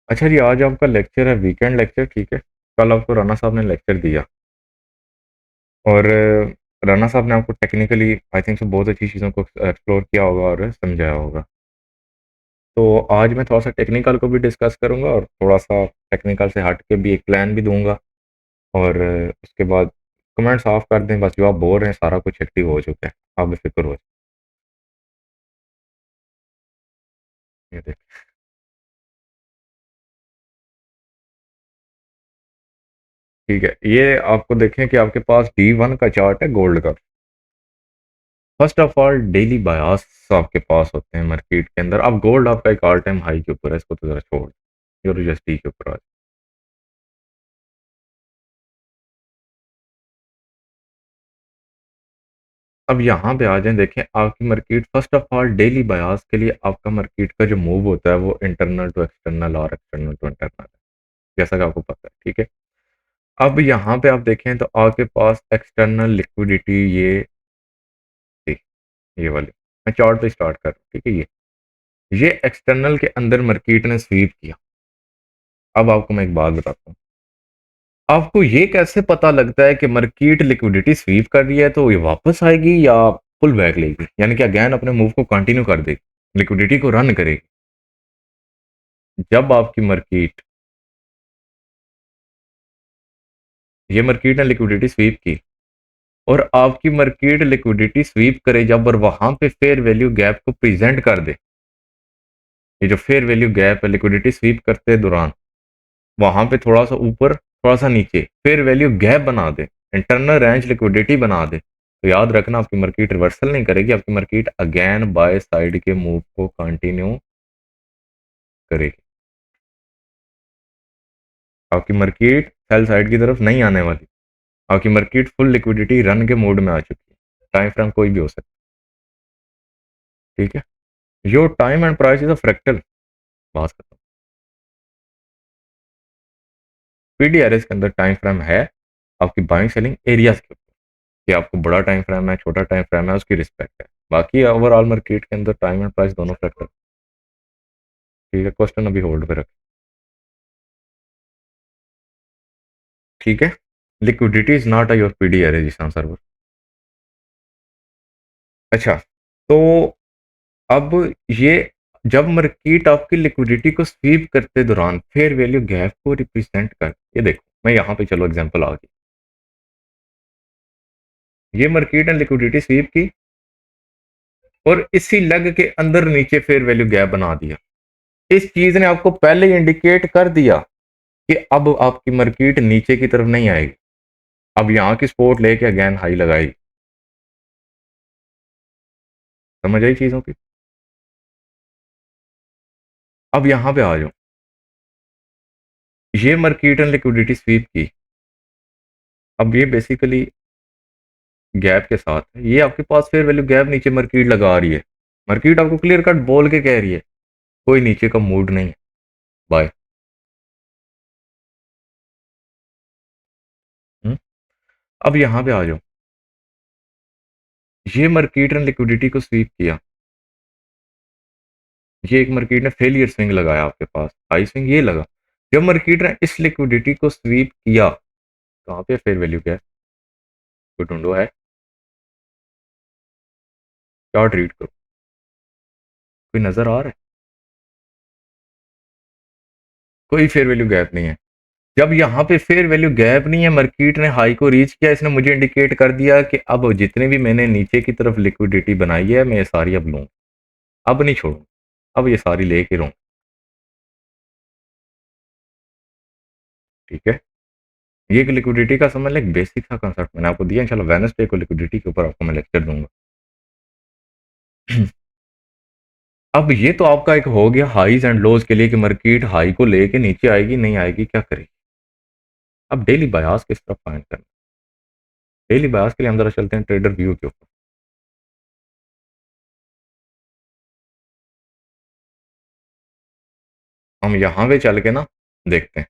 अच्छा जी, आज आपका लेक्चर है वीकेंड लेक्चर, ठीक है। कल आपको राना साहब ने लेक्चर दिया और राना साहब ने आपको टेक्निकली आई थिंक सो बहुत अच्छी चीज़ों को एक्सप्लोर किया होगा और समझाया होगा। तो आज मैं थोड़ा सा टेक्निकल को भी डिस्कस करूंगा और थोड़ा सा टेक्निकल से हट के भी एक प्लान भी दूंगा। और उसके बाद कमेंट्स ऑफ कर दें, बस जो आप बोल रहे हैं सारा कुछ एक्टिव हो चुका है, आप बेफिक्र हो जाइए। ठीक है, ये आपको देखें कि आपके पास D1 का चार्ट है गोल्ड का। First of all daily bias आपके पास होते हैं मार्केट के अंदर। अब गोल्ड आपका एक ऑल टाइम हाई के ऊपर है, इसको तो जरा छोड़ यूएसडी के ऊपर आ जाए। अब यहाँ पे आ जाए, देखें आपकी market first of all daily bias के लिए आपका मार्केट का जो मूव होता है वो इंटरनल टू एक्सटर्नल और एक्सटर्नल टू इंटरनल है, जैसा कि आपको पता है, ठीक है। अब यहाँ पे आप देखें तो आपके पास एक्सटर्नल लिक्विडिटी ये थी, ये वाली। मैं चार्ट पे स्टार्ट कर रहा हूँ, ठीक है। ये एक्सटर्नल के अंदर मार्केट ने स्वीप किया। अब आपको मैं एक बात बताता हूँ, आपको ये कैसे पता लगता है कि मार्केट लिक्विडिटी स्वीप कर रही है तो ये वापस आएगी या पुल बैक लेगी, यानी कि अगेन अपने मूव को कंटिन्यू कर देगी, लिक्विडिटी को रन करेगी। जब आपकी मार्केट, ये मार्केट ने लिक्विडिटी स्वीप की और आपकी मार्केट लिक्विडिटी स्वीप करे जब, और वहां पे फेयर वैल्यू गैप को प्रेजेंट कर दे, ये जो फेयर वैल्यू गैप है लिक्विडिटी स्वीप करते दौरान, वहां पे थोड़ा सा ऊपर थोड़ा सा नीचे फेयर वैल्यू गैप बना दे, इंटरनल रेंज लिक्विडिटी बना दे, तो याद रखना आपकी मार्केट रिवर्सल नहीं करेगी, आपकी मार्केट अगेन बाय साइड के मूव को कंटिन्यू करेगी। आपकी मार्केट सेल साइड की तरफ नहीं आने वाली, आपकी मार्केट फुल लिक्विडिटी रन के मोड में आ चुकी है। टाइम फ्रेम कोई भी हो सकता है, ठीक है। Your time and price is a fractal, बात करता हूँ। पीडीआरएस के अंदर टाइम फ्रेम है आपकी बाइंग सेलिंग एरियाज के ऊपर, कि आपको बड़ा टाइम फ्रेम है छोटा टाइम फ्रेम है उसकी रिस्पेक्ट है। बाकी ओवरऑल मार्केट के अंदर टाइम एंड प्राइस दोनों फ्रैक्टल, ठीक है। क्वेश्चन अभी होल्ड पे रख, ठीक है। Liquidity is not a your PDRS, जिस आंसर पर। अच्छा, तो अब ये जब मार्केट आपकी लिक्विडिटी को स्वीप करते दौरान फेयर वैल्यू गैप को रिप्रेजेंट कर, ये देखो मैं यहाँ पे, चलो एग्जांपल आ गई, ये मार्केट ने लिक्विडिटी स्वीप की और इसी लेग के अंदर नीचे फेयर वैल्यू गैप बना दिया। इस चीज ने आपको पहले ही इंडिकेट कर दिया कि अब आपकी मार्केट नीचे की तरफ नहीं आएगी, अब यहाँ की सपोर्ट लेके अगेन हाई लगाएगी। समझ आई चीजों की। अब यहाँ पे आ जाओ, ये मार्केट ने लिक्विडिटी स्वीप की, अब ये बेसिकली गैप के साथ है, ये आपके पास फेयर वैल्यू गैप नीचे मार्केट लगा रही है। मार्केट आपको क्लियर कट बोल के कह रही है कोई नीचे का मूड नहीं है, बाय। अब यहां पे आ जाओ, ये मार्केट ने लिक्विडिटी को स्वीप किया, ये एक मार्केट ने फेलियर स्विंग लगाया आपके पास, हाई स्विंग ये लगा। जब मार्केट ने इस लिक्विडिटी को स्वीप किया, कहां पे फेयर वैल्यू गैप, कोई ढूंढो है, चार्ट रीड करो, कोई नजर आ रहा है, कोई फेयर वैल्यू गैप नहीं है। जब यहाँ पे फेयर वैल्यू गैप नहीं है, मार्केट ने हाई को रीच किया, इसने मुझे इंडिकेट कर दिया कि अब जितने भी मैंने नीचे की तरफ लिक्विडिटी बनाई है मैं ये सारी अब लूँ, अब नहीं छोड़ूँ, अब ये सारी लेके रहूँ, ठीक है। ये लिक्विडिटी का समझ लें, एक बेसिक सा कंसेप्ट मैंने आपको दिया, इंशाल्लाह वेडनेसडे को लिक्विडिटी के ऊपर आपको मैं लेक्चर दूंगा। अब ये तो आपका एक हो गया हाईज एंड लोज के लिए कि मार्केट हाई को लेके नीचे आएगी नहीं आएगी क्या करेगी। अब डेली बायास किस तरफ फाइंड करना, डेली बायास के लिए हम जरा चलते हैं ट्रेडर व्यू के ऊपर। हम यहाँ पे चल के ना देखते हैं।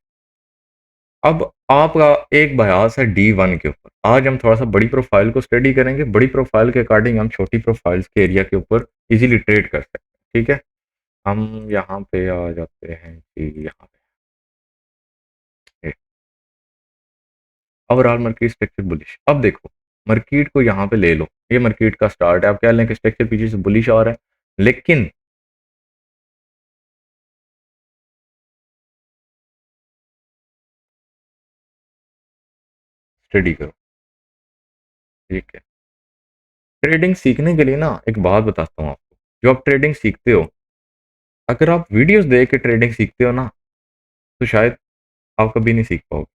अब आपका एक बयास है D1 के ऊपर, आज हम थोड़ा सा बड़ी प्रोफाइल को स्टडी करेंगे, बड़ी प्रोफाइल के अकॉर्डिंग हम छोटी प्रोफाइल्स के एरिया के ऊपर इजीली ट्रेड कर सकते हैं, ठीक है। हम यहाँ पे आ जाते हैं जी, यहाँ पे ओवरऑल मार्केट स्ट्रक्चर बुलिश। अब देखो, मार्केट को यहाँ पे ले लो, ये मार्केट का स्टार्ट है, आप कह लें कि स्ट्रक्चर पीछे से बुलिश आ रहा है, लेकिन स्टडी करो, ठीक है। ट्रेडिंग सीखने के लिए ना एक बात बताता हूँ आपको, जो आप ट्रेडिंग सीखते हो, अगर आप वीडियोस देख के ट्रेडिंग सीखते हो ना, तो शायद आप कभी नहीं सीख पाओगे।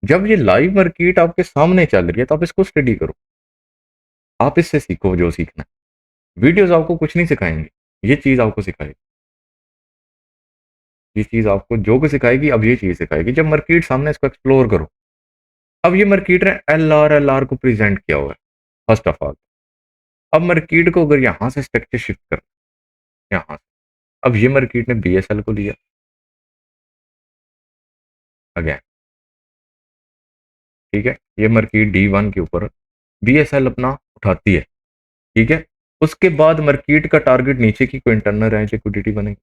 जब ये लाइव मार्केट आपके सामने चल रही है तो आप इसको स्टडी करो, आप इससे सीखो जो सीखना है। वीडियोस आपको कुछ नहीं सिखाएंगे, ये चीज आपको सिखाएगी, ये चीज आपको जो कुछ सिखाएगी अब ये चीज सिखाएगी। जब मार्केट सामने, इसको एक्सप्लोर करो। अब ये मार्केट ने एल आर को प्रेजेंट किया हुआ है, फर्स्ट ऑफ ऑल। अब मार्केट को अगर यहां से स्ट्रक्चर शिफ्ट करना, यहां से, अब ये मार्केट ने BSL को लिया अगेन, ठीक है। ये मार्केट D1 के ऊपर BSL अपना उठाती है, ठीक है। उसके बाद मार्केट का टारगेट नीचे की कोई इंटरनल रेंज लिक्विडिटी बनेगी,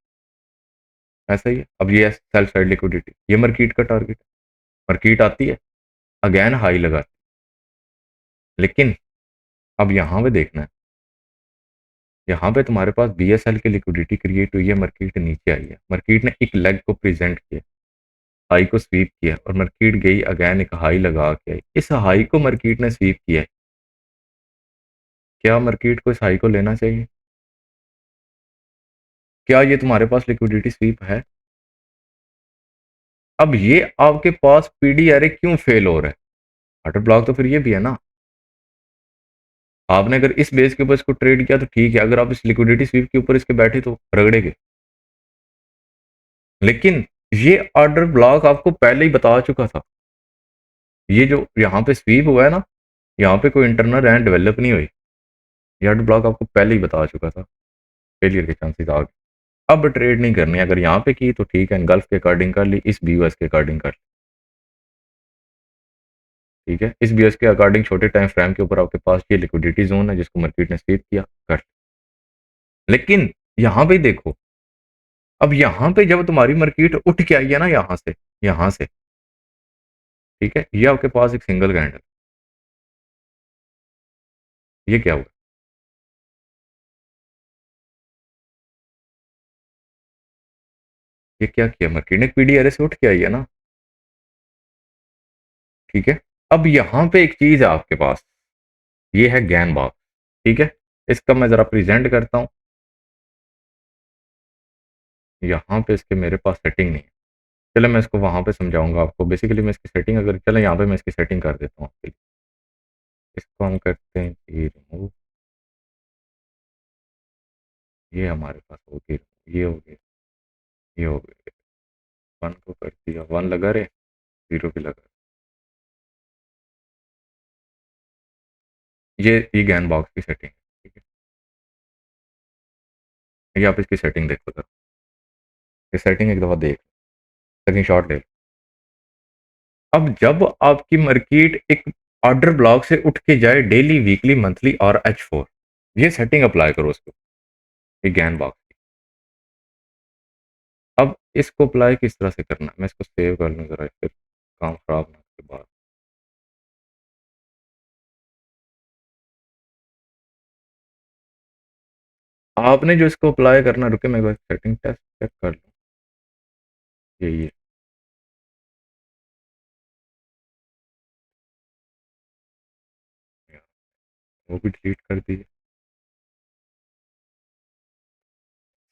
ऐसा ही है। अब ये सेल्फ साइड लिक्विडिटी, ये मार्केट का टारगेट है। मार्केट आती है, अगेन हाई लगाती है, लेकिन अब यहां पे देखना है, यहाँ पे तुम्हारे पास BSL की लिक्विडिटी क्रिएट हुई है, मार्केट नीचे आई है, मार्केट ने एक लेग को प्रेजेंट किया, हाई को स्वीप किया, और मार्केट गई अगेन एक हाई लगा के आई। इस हाई को मार्केट ने स्वीप किया है, क्या मार्केट को इस हाई को लेना चाहिए? क्या ये तुम्हारे पास लिक्विडिटी स्वीप है? अब ये आपके पास PDRA क्यों फेल हो रहा है? ऑर्डर ब्लॉक तो फिर ये भी है ना। आपने अगर इस बेस के ऊपर इसको ट्रेड किया तो ठीक है, अगर आप इस लिक्विडिटी स्वीप के ऊपर इसके बैठे तो रगड़ेगे, लेकिन ये ऑर्डर ब्लॉक आपको पहले ही बता चुका था। ये जो यहाँ पे स्वीप हुआ है ना, यहाँ पे कोई इंटरनल रैंक डेवलप नहीं हुई, ये ऑर्डर ब्लॉक आपको पहले ही बता चुका था, फेलियर के चांसेस आ गए। अब ट्रेड नहीं करनी, अगर यहाँ पे की तो ठीक है, गल्फ के अकॉर्डिंग कर ली, इस BOS के अकॉर्डिंग कर ली, ठीक है। इस BOS के अकॉर्डिंग छोटे टाइम फ्रेम के ऊपर आपके पास ये लिक्विडिटी जोन है जिसको मार्केट ने स्वीप किया, कर ली। लेकिन यहाँ पे देखो, अब यहाँ पे जब तुम्हारी मार्केट उठ के आई है ना, यहाँ से, ठीक है, ये आपके पास एक सिंगल कैंडल, ये क्या हुआ? ये क्या किया मार्केट ने? PDRA से उठ के आई है ना, ठीक है। अब यहाँ पे एक चीज है आपके पास, ये है गैन बॉक्स, ठीक है। इसका मैं जरा प्रेजेंट करता हूँ, यहाँ पे इसके मेरे पास सेटिंग नहीं है। चलो मैं इसको वहां पे समझाऊंगा आपको। बेसिकली मैं इसकी सेटिंग, अगर चलो यहाँ पे मैं इसकी सेटिंग कर देता हूँ आपके लिए। इसको हम करते हैं कि रिमूव, ये हमारे पास हो गई, ये हो गया, ये हो गया, 1 को कर दिया, 1 लगा रहे, 0 भी लगा रहे। ये गैन बॉक्स की सेटिंग है, ठीक है। ये आप इसकी सेटिंग देखो सर, ये सेटिंग एक दफा देख, स्क्रीन शॉट ले। अब जब आपकी मार्केट एक ऑर्डर ब्लॉक से उठ के जाए डेली, वीकली, मंथली और H4, ये सेटिंग अप्लाई करो उसको, ये गैन बॉक्स की। अब इसको अप्लाई किस तरह से करना है, मैं इसको सेव कर लूँ जरा, फिर काम खराब ना के बाद। आपने जो इसको अप्लाई करना, रुके मैं एक बार सेटिंग टेस्ट चेक कर लूँ, ये वो भी डिलीट कर दिए,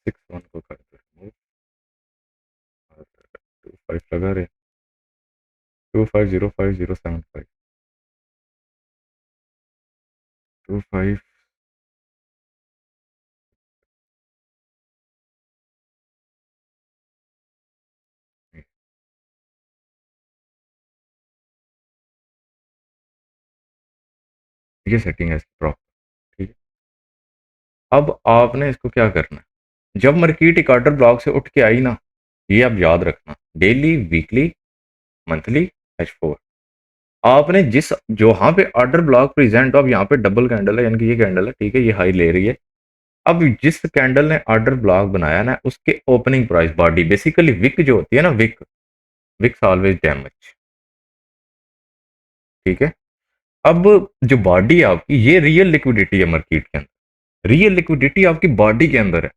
6 1 को कर दो रिमूव, और 2 5 लगा रहे, 2505 075, 25, ये सेटिंग है इसकी प्रॉपर, ठीक है। अब आपने इसको क्या करना है, जब मार्केट एक ऑर्डर ब्लॉक से उठ के आई ना, ये आप याद रखना, डेली, वीकली, मंथली, H4, आपने जिस, जो यहाँ पे ऑर्डर ब्लॉक प्रेजेंट हो, अब यहाँ पे डबल कैंडल है, यानी कि ये कैंडल है, ठीक है, ये हाई ले रही है। अब जिस कैंडल ने ऑर्डर ब्लॉक बनाया ना, उसके opening price body, basically wick जो होती है ना, विक, विक्स ऑलवेज डैमेज, ठीक है। अब जो बॉडी है आपकी, ये रियल लिक्विडिटी है मार्केट के अंदर, रियल लिक्विडिटी आपकी बॉडी के अंदर है।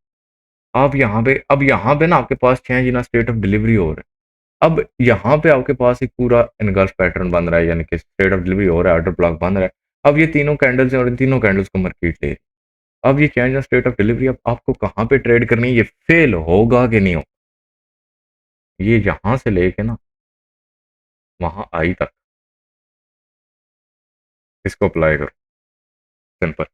आप यहाँ पे, अब यहाँ पे ना आपके पास change in state of delivery हो रहा है। अब यहाँ पे आपके पास एक पूरा इनगल्फ पैटर्न बन रहा है, यानी कि स्टेट ऑफ डिलीवरी हो रहा है, ऑर्डर ब्लॉक बन रहा है। अब ये तीनों कैंडल्स हैं और इन तीनों कैंडल्स को मार्केट ले रही है। अब ये change in state of delivery, अब आपको कहाँ पे ट्रेड करनी है, ये फेल होगा कि नहीं होगा, ये यहाँ से लेके ना वहां आई तक इसको अप्लाई करो, सिंपल।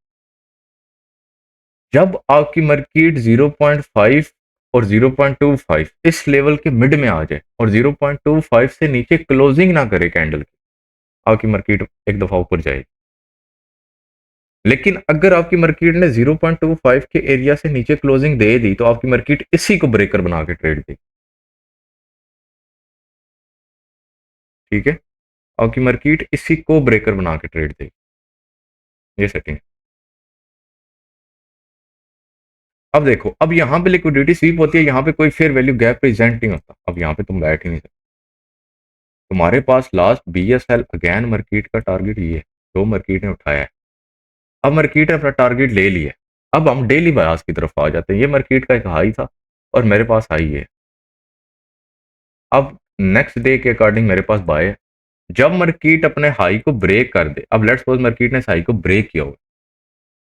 जब आपकी मार्केट 0.5 और 0.25 इस लेवल के मिड में आ जाए और 0.25 से नीचे क्लोजिंग ना करे कैंडल की, आपकी मार्केट एक दफा ऊपर जाएगी। लेकिन अगर आपकी मार्केट ने 0.25 के एरिया से नीचे क्लोजिंग दे दी, तो आपकी मार्केट इसी को ब्रेकर बना के ट्रेड देगी। ठीक है, आपकी मार्केट इसी को ब्रेकर बना के ट्रेड देगी। ये सेटिंग। अब देखो, अब यहाँ पे लिक्विडिटी स्वीप होती है, यहाँ पे कोई फेयर वैल्यू गैप प्रेजेंट नहीं होता। अब यहाँ पे तुम बैठ ही नहीं सकते। तुम्हारे पास लास्ट BSL अगेन मार्केट का टारगेट ये है जो मार्केट ने उठाया है। अब मार्केट ने अपना टारगेट ले लिया। अब हम डेली बायास की तरफ आ जाते हैं। ये मार्केट का एक हाई था और मेरे पास हाई है। अब नेक्स्ट डे के अकॉर्डिंग मेरे पास बाय है। जब मार्केट अपने हाई को ब्रेक कर दे, अब लेट्स सपोज मार्केट ने हाई को ब्रेक किया हो,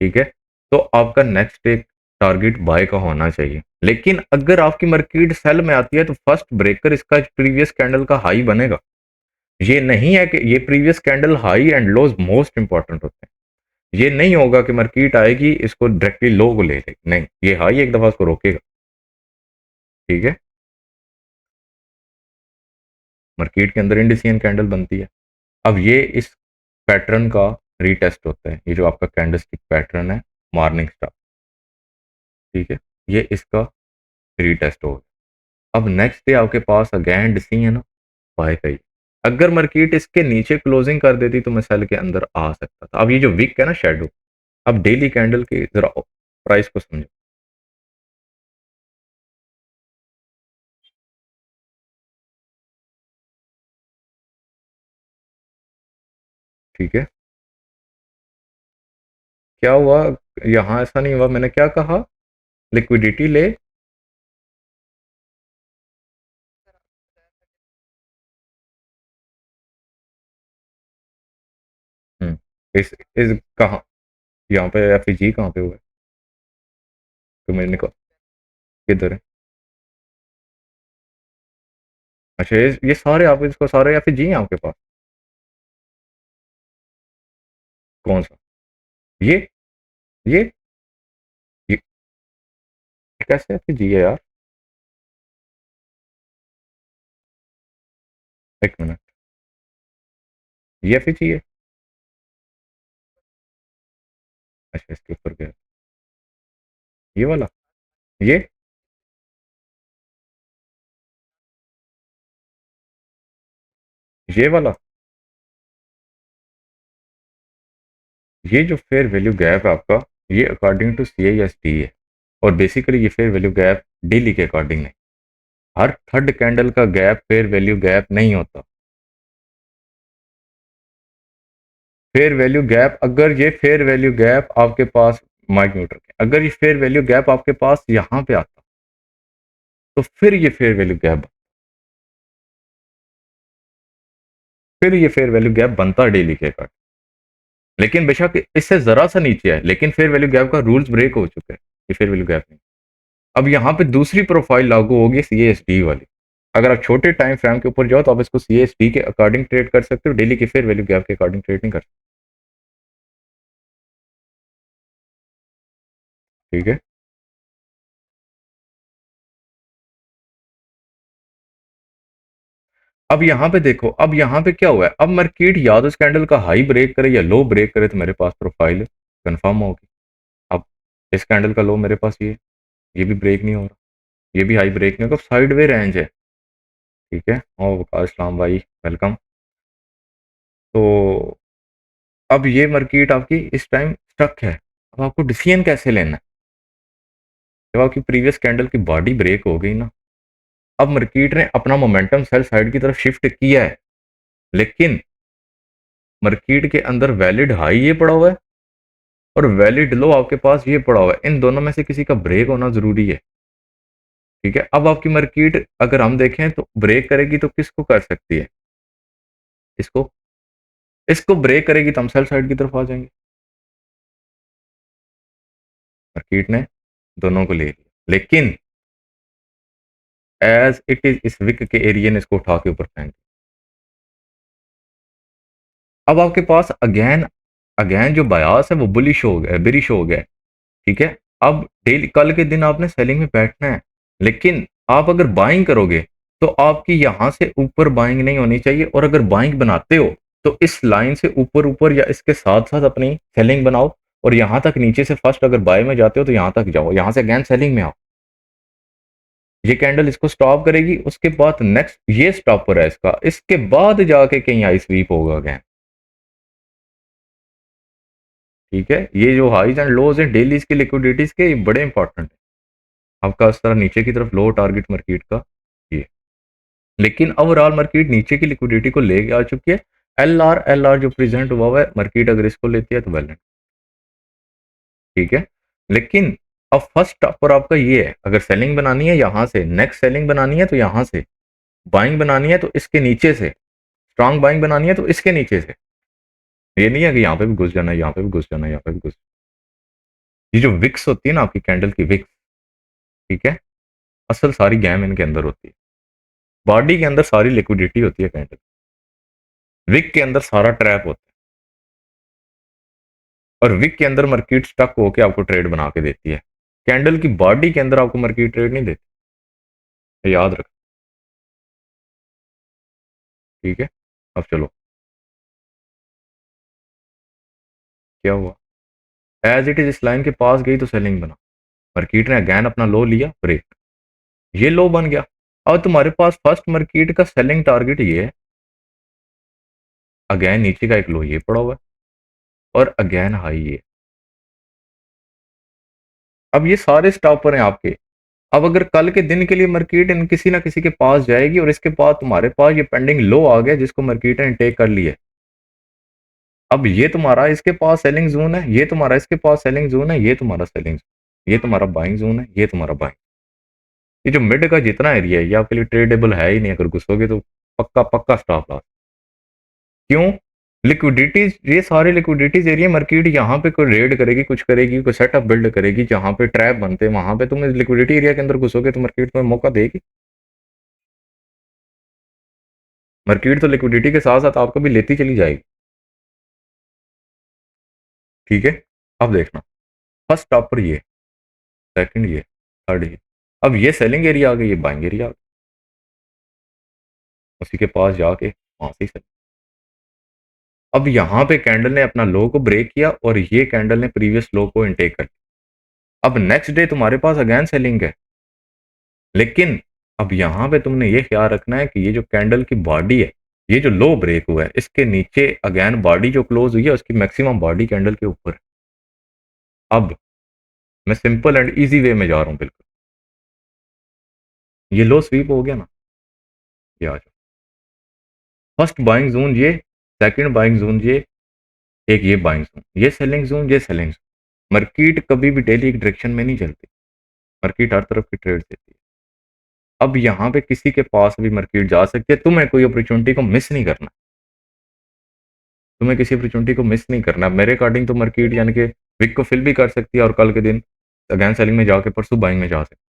ठीक है, तो आपका नेक्स्ट डे टारगेट बाय का होना चाहिए। लेकिन अगर आपकी मार्केट सेल में आती है तो फर्स्ट ब्रेकर इसका प्रीवियस कैंडल का हाई बनेगा। ये नहीं है कि ये previous candle high and lows most important होते हैं। ये नहीं होगा कि मार्केट आएगी इसको डायरेक्टली लो को ले लेगी, नहीं, ये हाई एक दफा उसको रोकेगा। ठीक है, मार्केट के अंदर इंडिसियन कैंडल बनती है। अब ये इस पैटर्न का रीटेस्ट होता है, ये जो आपका कैंडलस्टिक पैटर्न है मॉर्निंग स्टार, ठीक है, ये इसका रीटेस्ट होगा। अब नेक्स्ट डे आपके पास अगेन डिसीजन बाय का ही। अगर मार्केट इसके नीचे क्लोजिंग कर देती तो मैं सेल के अंदर आ सकता था। अब ये जो विक है ना शेडो, अब डेली कैंडल की जरा प्राइस को समझो। ठीक है, क्या हुआ, यहाँ ऐसा नहीं हुआ, मैंने क्या कहा, लिक्विडिटी ले। इस कहाँ, यहाँ पे FEG कहाँ पे हुआ है, तो मैंने कहा किधर है। अच्छा, ये सारे आप इसको सारे FEG हैं आपके पास, कौन सा, ये ये कैसे FEG है यार, एक मिनट, ये FEG है। अच्छा, इसके ऊपर गया, ये वाला, ये ये वाला, ये जो फेयर वैल्यू गैप है आपका, ये अकॉर्डिंग टू CISD है। और बेसिकली ये फेयर वैल्यू गैप डेली के अकॉर्डिंग है। हर थर्ड कैंडल का गैप फेयर वैल्यू गैप नहीं होता। फेयर वैल्यू गैप, अगर ये फेयर वैल्यू गैप आपके पास, माइक म्यूट रखें, अगर ये फेयर वैल्यू गैप आपके पास यहाँ पे आता तो फिर ये फेयर वैल्यू गैप, फिर ये फेयर वैल्यू गैप बनता डेली के अकॉर्डिंग। लेकिन बेशक इससे जरा सा नीचे है, लेकिन फेयर वैल्यू गैप का रूल्स ब्रेक हो चुके हैं, ये फेयर वैल्यू गैप नहीं। अब यहाँ पे दूसरी प्रोफाइल लागू होगी CISD वाली। अगर आप छोटे टाइम फ्रेम के ऊपर जाओ तो आप इसको CISD के अकॉर्डिंग ट्रेड कर सकते हो, डेली के फेयर वैल्यू गैप के अकॉर्डिंग ट्रेड नहीं कर सकते। ठीक है, अब यहाँ पे देखो, अब यहाँ पे क्या हुआ है, अब मार्केट या तो इस कैंडल का हाई ब्रेक करे या लो ब्रेक करे तो मेरे पास प्रोफाइल कंफर्म होगी। अब इस कैंडल का लो मेरे पास ये भी ब्रेक नहीं हो रहा, ये भी हाई ब्रेक नहीं होगा, साइड वे रेंज है। ठीक है, और वकार इस्लाम भाई वेलकम। तो अब ये मार्केट आपकी इस टाइम स्टक है। अब आपको डिसीजन कैसे लेना है, जब आपकी प्रीवियस कैंडल की बॉडी ब्रेक हो गई ना, अब मार्केट ने अपना मोमेंटम सेल साइड की तरफ शिफ्ट किया है, लेकिन मार्केट के अंदर वैलिड हाई ये पड़ा हुआ है और वैलिड लो आपके पास ये पड़ा हुआ है, इन दोनों में से किसी का ब्रेक होना जरूरी है। ठीक है, अब आपकी मार्केट अगर हम देखें तो ब्रेक करेगी तो किसको कर सकती है, इसको, इसको ब्रेक करेगी तो हम सेल साइड की तरफ आ जाएंगे। मार्केट ने दोनों को ले लिया, लेकिन एज इट इज इस विक के एरिया ने इसको उठा के ऊपर फेंक दिया। अब आपके पास अगेन अगेन जो बयास है वो बुलिश हो गया, बेरिश हो गया। ठीक है, अब डेली कल के दिन आपने सेलिंग में बैठना है, लेकिन आप अगर बाइंग करोगे तो आपकी यहां से ऊपर बाइंग नहीं होनी चाहिए, और अगर बाइंग बनाते हो तो इस लाइन से ऊपर ऊपर या इसके साथ साथ अपनी सेलिंग बनाओ, और यहां तक नीचे से फर्स्ट अगर बाय में जाते हो तो यहां तक जाओ, यहां से अगेन सेलिंग में आओ। ये कैंडल इसको स्टॉप करेगी, उसके बाद नेक्स्ट ये स्टॉपर है इसका, इसके बाद जाके कहीं आई स्वीप होगा अगेन। ठीक है, ये जो हाईज एंड लोज हैं डेली के लिक्विडिटीज के, ये बड़े इंपॉर्टेंट है। आपका इस तरह नीचे की तरफ लो टारगेट मार्केट का ये, लेकिन ओवरऑल मार्केट नीचे की लिक्विडिटी को लेके आ चुकी है। एल आर जो प्रेजेंट हुआ है, मार्केट अगर इसको लेती है तो वेल एंड ठीक है। लेकिन अब फर्स्ट स्टॉपर आपका ये है, अगर सेलिंग बनानी है यहां से, नेक्स्ट सेलिंग बनानी है तो यहां से, बाइंग बनानी है तो इसके नीचे से, स्ट्रांग बाइंग बनानी है तो इसके नीचे से। ये नहीं है कि यहाँ पे भी घुस जाना है, यहाँ पे भी घुस जाना है, यहाँ पे भी घुस। ये जो विक्स होती है ना आपकी कैंडल की विक्स, ठीक है, असल सारी गैम इनके अंदर होती है। बॉडी के अंदर सारी लिक्विडिटी होती है कैंडल, विक के अंदर सारा ट्रैप होता है, और विक के अंदर मार्केट स्टक होकर आपको ट्रेड बना के देती है। कैंडल की बॉडी के अंदर आपको मार्केट ट्रेड नहीं देती, याद रख। ठीक है, अब चलो क्या हुआ, एज इट इज इस लाइन के पास गई तो सेलिंग बना, मार्केट ने अगैन अपना लो लिया, ब्रेक, ये लो बन गया। अब तुम्हारे पास फर्स्ट मार्केट का सेलिंग टारगेट ये है, अगैन नीचे का एक लो ये पड़ा हुआ है, और अगैन हाई ये। अब ये सारे स्टॉपर हैं आपके। अब अगर कल के दिन के लिए मार्केट इन किसी ना किसी के पास जाएगी और इसके बाद तुम्हारे पास ये पेंडिंग लो आ गया जिसको मार्केट ने टेक कर लिया है, अब ये तुम्हारा इसके पास सेलिंग जोन है, ये तुम्हारा इसके पास सेलिंग जोन है, ये तुम्हारा सेलिंग जोन, ये तुम्हारा बाइंग जोन है, ये तुम्हारा बाइंग। ये जो मिड का जितना एरिया है ये आपके लिए ट्रेडेबल है ही नहीं, अगर घुसोगे तो पक्का पक्का स्टॉप लॉस। क्यों, लिक्विडिटीज, ये सारे लिक्विडिटीज एरिया मार्केट यहाँ पे कोई रेड करेगी, कुछ करेगी, कोई सेटअप बिल्ड करेगी जहां पे ट्रैप बनते हैं, वहां पे तुम लिक्विडिटी एरिया के अंदर घुसोगे तो मार्केट तुम्हें मौका देगी। मार्केट तो लिक्विडिटी के साथ साथ आपको भी लेती चली जाएगी। ठीक है, अब देखना, फर्स्ट स्टॉपर ये, सेकंड ये, थर्ड ये, अब ये सेलिंग एरिया आ गई, ये बाइंग एरिया आ गई, उसी के पास जाके वहां से ही। अब यहां पे कैंडल ने अपना लो को ब्रेक किया और ये कैंडल ने प्रीवियस लो को इनटेक कर लिया। अब नेक्स्ट डे तुम्हारे पास अगेन सेलिंग है, लेकिन अब यहां पे तुमने ये ख्याल रखना है कि ये जो कैंडल की बॉडी है, ये जो लो ब्रेक हुआ है, इसके नीचे अगेन बॉडी जो क्लोज हुई है उसकी मैक्सिमम बॉडी कैंडल के ऊपर है। अब मैं सिंपल एंड इजी वे में जा रहा हूं बिल्कुल, ये लो स्वीप हो गया ना, ये आ जाओ, फर्स्ट बाइंग जोन ये, सेकंड बाइंग जोन ये, एक ये बाइंग जोन, ये सेलिंग जोन, ये सेलिंग जोन। मार्केट कभी भी डेली एक डायरेक्शन में नहीं चलती, मार्केट हर तरफ की ट्रेड देती है। अब यहाँ पे किसी के पास भी मार्केट जा सकती है, तुम्हें कोई अपॉर्चुनिटी को मिस नहीं करना, तुम्हें किसी अपॉर्चुनिटी को मिस नहीं करना। मेरे अकॉर्डिंग तो मार्केट यानी कि विक को फिल भी कर सकती है और कल के दिन अगेन सेलिंग में जाके परसों बाइंग में जा सकती है।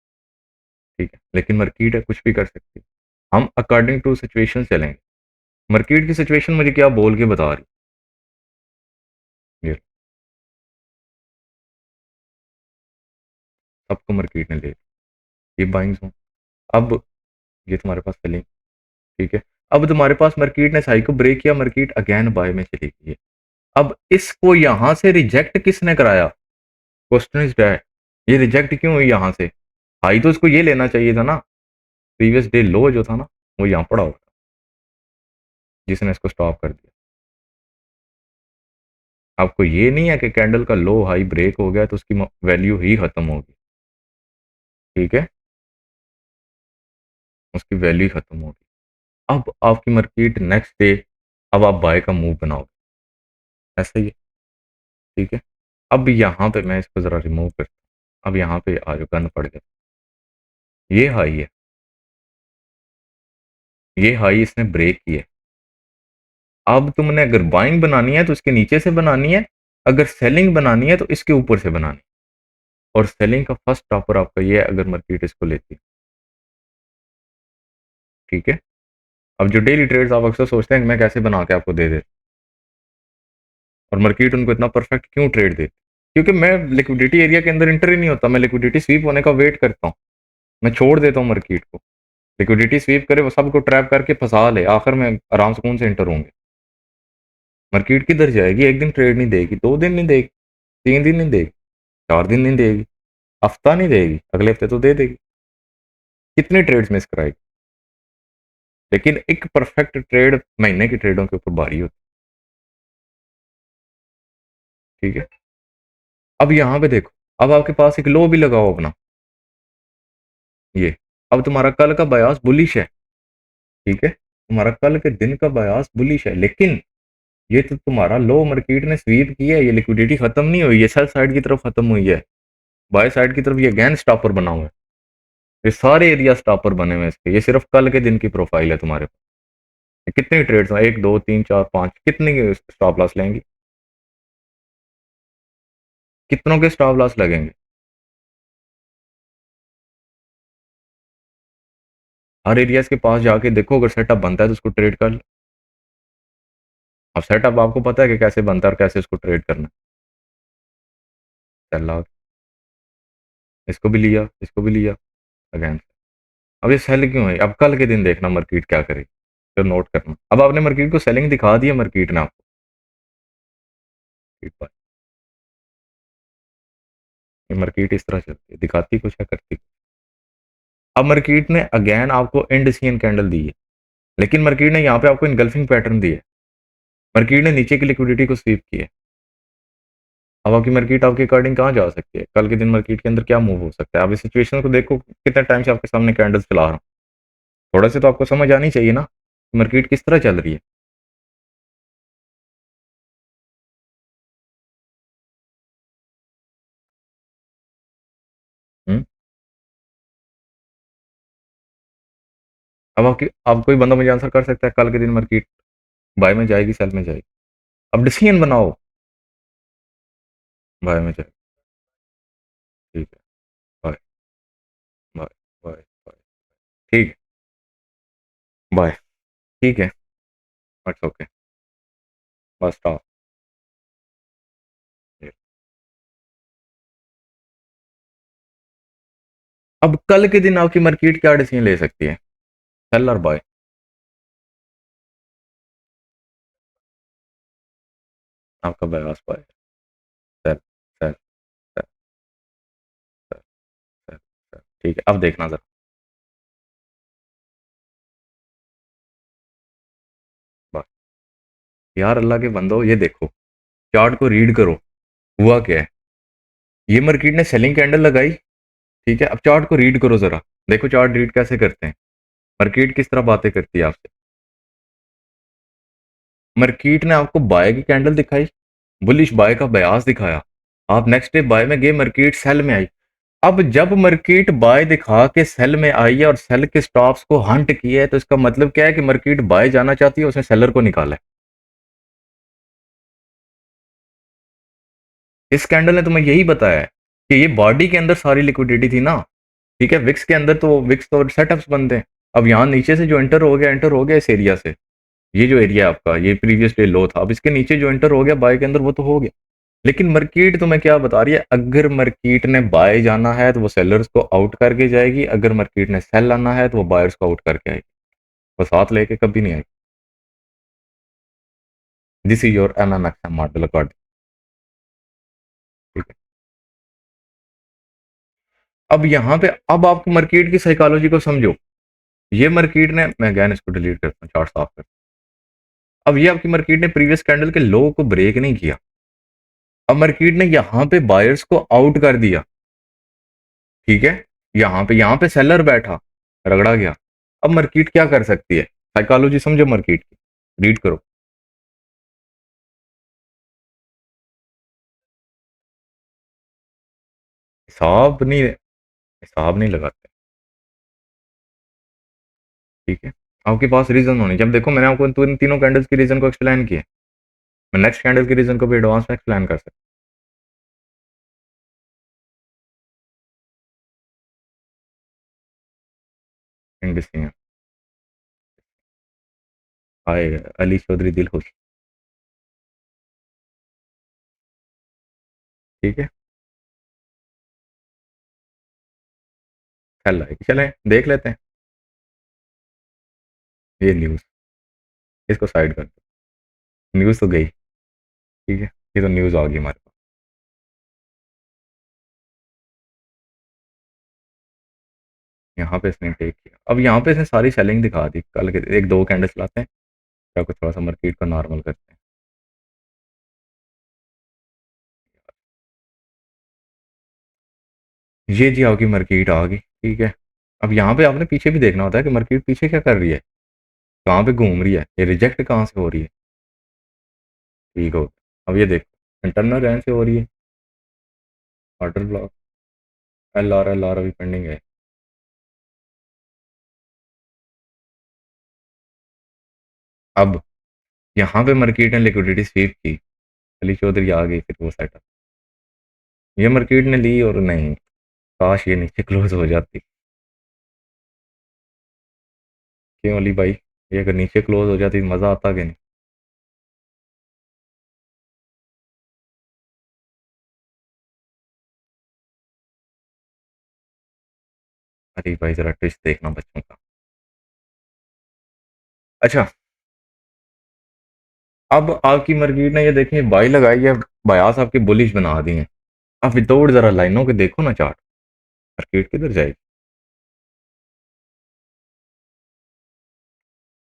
ठीक है, लेकिन मार्केट है कुछ भी कर सकती है, हम अकॉर्डिंग टू सिचुएशन चलेंगे। मार्केट की सिचुएशन मुझे क्या बोल के बता रही है, सबको मार्केट ने ले ये बाइंग जोन। अब ये तुम्हारे पास सेलिंग, ठीक है, अब तुम्हारे पास मार्केट ने साई को ब्रेक किया, मार्केट अगेन बाय में चली गई है। अब इसको यहां से रिजेक्ट किसने कराया, क्वेश्चन इज दैट, ये रिजेक्ट क्यों हुई यहां से, हाई तो इसको ये लेना चाहिए था ना, प्रीवियस डे लो जो था ना वो यहाँ पड़ा हुआ था, जिसने इसको स्टॉप कर दिया। आपको ये नहीं है कि कैंडल का लो हाई ब्रेक हो गया तो उसकी वैल्यू ही खत्म होगी, ठीक है, उसकी वैल्यू ही खत्म होगी। अब आपकी मार्केट नेक्स्ट डे, अब आप बाय का मूव बनाओगे, ऐसा ही है, ठीक है। अब यहाँ पे मैं इसको ज़रा रिमूव करता हूँ। अब यहाँ पे आ जाओ, गन पड़ गया। ये हाई है, ये हाई इसने ब्रेक किया। अब तुमने अगर बाइंग बनानी है तो इसके नीचे से बनानी है, अगर सेलिंग बनानी है तो इसके ऊपर से बनानी है। और सेलिंग का फर्स्ट टॉपर आपका ये है अगर मार्केट इसको लेती है, ठीक है। अब जो डेली ट्रेड्स आप अक्सर सोचते हैं कि मैं कैसे बना के आपको दे दे, और मार्केट उनको इतना परफेक्ट क्यों ट्रेड देती, क्योंकि मैं लिक्विडिटी एरिया के अंदर इंटर ही नहीं होता, मैं लिक्विडिटी स्वीप होने का वेट करता हूँ। मैं छोड़ देता हूँ मार्केट को, लिक्विडिटी स्वीप करे, वो सबको ट्रैप करके फंसा ले, आखिर में आराम सुकून से इंटर होंगे। मार्केट किधर जाएगी, एक दिन ट्रेड नहीं देगी, 2 दिन नहीं देगी, 3 दिन नहीं देगी, 4 दिन नहीं देगी, हफ्ता नहीं देगी, अगले हफ्ते तो दे देगी। कितने ट्रेड्स मिस कराएगी, लेकिन एक परफेक्ट ट्रेड महीने की ट्रेडों के ऊपर भारी होती है, ठीक है। अब यहाँ पे देखो, अब आपके पास एक लो भी लगाओ अपना, ये अब तुम्हारा कल का बयास बुलिश है, ठीक है, तुम्हारा कल के दिन का बयास बुलिश है, लेकिन ये तो तुम्हारा लो मार्केट ने स्वीप किया है, ये लिक्विडिटी खत्म नहीं हुई, ये सेल साइड की तरफ खत्म हुई है, बाय साइड की तरफ ये अगेन स्टॉपर बना हुआ है, ये सारे एरिया स्टॉपर बने हुए हैं इसके, ये सिर्फ कल के दिन की प्रोफाइल है तुम्हारे पास। कितने ट्रेड्स हैं, 1 2 3 4 5, कितने स्टॉप लॉस लेंगी, कितनों के स्टॉप लॉस लगेंगे। हर एरियाज के पास जाके देखो, अगर सेटअप बनता है तो उसको ट्रेड कर लो। अब सेटअप आपको पता है कि कैसे बनता है और कैसे उसको ट्रेड करना है। चल, इसको भी लिया, इसको भी लिया, अगेन। अब ये सेल क्यों है, अब कल के दिन देखना मार्केट क्या करे, फिर नोट करना। अब आपने मार्केट को सेलिंग दिखा दी है, मार्केट ने आपको, ये मार्केट इस तरह चलती है, दिखाती कुछ है, करती कुछ। अब मार्केट ने अगेन आपको इंडिसियन कैंडल दी है, लेकिन मार्केट ने यहाँ पे आपको इनगल्फिंग पैटर्न दिया है, मार्केट ने नीचे की लिक्विडिटी को स्वीप किया है। अब आपकी मार्केट आपके अकॉर्डिंग कहाँ जा सकती है, कल के दिन मार्केट के अंदर क्या मूव हो सकता है। आप इस सिचुएशन को देखो, कितने टाइम से आपके सामने कैंडल्स चला रहा हूँ, थोड़ा से तो आपको समझ आनी चाहिए ना मार्केट किस तरह चल रही है। हुँ? अब आपकी, अब कोई बंदा मुझे आंसर कर सकता है कल के दिन मार्केट बाय में जाएगी, सेल में जाएगी। अब डिसीजन बनाओ, बाय में जाएगी, ठीक है, बाय, बाय, बाय, बाय, ठीक, बाय, ठीक है, इट्स ओके, बस स्टॉप। अब कल के दिन आपकी मार्केट क्या डिसीजन ले सकती है, सेल और बाय। आपका bias buy, sell, sell, sell, sell, sell, sell, ठीक है। अब देखना जरा, बाय। यार अल्लाह के बंदो, ये देखो, चार्ट को रीड करो, हुआ क्या है। ये मार्केट ने सेलिंग कैंडल लगाई, ठीक है। अब चार्ट को रीड करो जरा, देखो चार्ट रीड कैसे करते हैं, मार्केट किस तरह बातें करती है आपसे। मार्केट ने आपको बाय की कैंडल दिखाई, बुलिश बाय का बयास दिखाया, आप नेक्स्ट डे बाय में गए, मार्केट सेल में आई। अब जब मार्केट बाय दिखा के सेल में आई है और सेल के स्टॉप्स को हंट किया है, तो इसका मतलब क्या है कि मार्केट बाय जाना चाहती है, उसने सेलर को निकाला है। इस कैंडल ने तुम्हें यही बताया है कि ये बॉडी के अंदर सारी लिक्विडिटी थी ना, ठीक है। विक्स के अंदर तो विक्स तो सेटअप्स बनते हैं। अब यहाँ नीचे से जो एंटर हो गया, एंटर हो गया इस एरिया से, ये जो एरिया है आपका, ये प्रीवियस डे लो था, अब इसके नीचे जो एंटर हो गया बाय के अंदर, वो तो हो गया। लेकिन मार्केट तुम्हें क्या बता रही है, अगर मार्केट ने बाय जाना है तो वो सेलर्स को आउट करके जाएगी, अगर मार्केट ने सेल आना है तो वो बायर्स को आउट करके आएगी, वो साथ लेके कभी नहीं आएगी। This is your MMXM model according, ठीक है। अब यहाँ पे, अब आप मार्केट की साइकोलॉजी को समझो। ये मार्केट ने, मैं अगेन इसको डिलीट करता हूँ, चार्ट साफ करता हूँ। अब ये आपकी मार्केट ने प्रीवियस कैंडल के लो को ब्रेक नहीं किया, अब मार्केट ने यहाँ पे बायर्स को आउट कर दिया, ठीक है। यहाँ पे सेलर बैठा, रगड़ा गया। अब मार्केट क्या कर सकती है, साइकोलॉजी समझो मार्केट की, रीड करो। हिसाब नहीं लगाते। ठीक है, आपके पास रीजन होने, जब देखो मैंने आपको इन तीनों कैंडल्स की रीजन को एक्सप्लेन किया, मैं नेक्स्ट कैंडल की रीजन को भी एडवांस में एक्सप्लेन कर सकता हूँ। इंडिसिया आएगा, अली चौधरी दिल खुश। ठीक है, कल आएगी, चलें देख लेते हैं। ये न्यूज़, इसको साइड कर दो, न्यूज़ तो गई। ठीक है, ये तो न्यूज़ आ गई हमारे पास। यहाँ पे इसने टेक किया, अब यहाँ पे इसने सारी सेलिंग दिखा दी, कल के एक दो कैंडल्स लाते हैं, क्या कुछ थोड़ा सा मार्केट को नॉर्मल करते हैं। ये जी आपकी मार्केट आ गई। ठीक है, अब यहाँ पे आपने पीछे भी देखना होता है कि मार्केट पीछे क्या कर रही है, कहाँ पे घूम रही है, ये रिजेक्ट कहाँ से हो रही है। ठीक हो, अब ये देखो इंटरनल रैंक से हो रही है, ऑर्डर ब्लॉक, एल आर अभी पेंडिंग है। अब यहाँ पे मार्केट ने लिक्विडिटी स्वीप की, अली चौधरी आ गई, फिर वो सेटअप ये मार्केट ने ली, और नहीं, काश ये नीचे क्लोज हो जाती। क्यों अली भाई, ये अगर नीचे क्लोज हो जाती तो मज़ा आता कि नहीं। अरे भाई जरा ट्विस्ट देखना बच्चों का। अच्छा, अब आपकी मार्केट ने ये देखें बाई लगाई है, बयास आपकी बुलिश बना दी है। अब विदाउट जरा लाइनों के देखो ना चार्ट, मार्केट किधर जाएगी,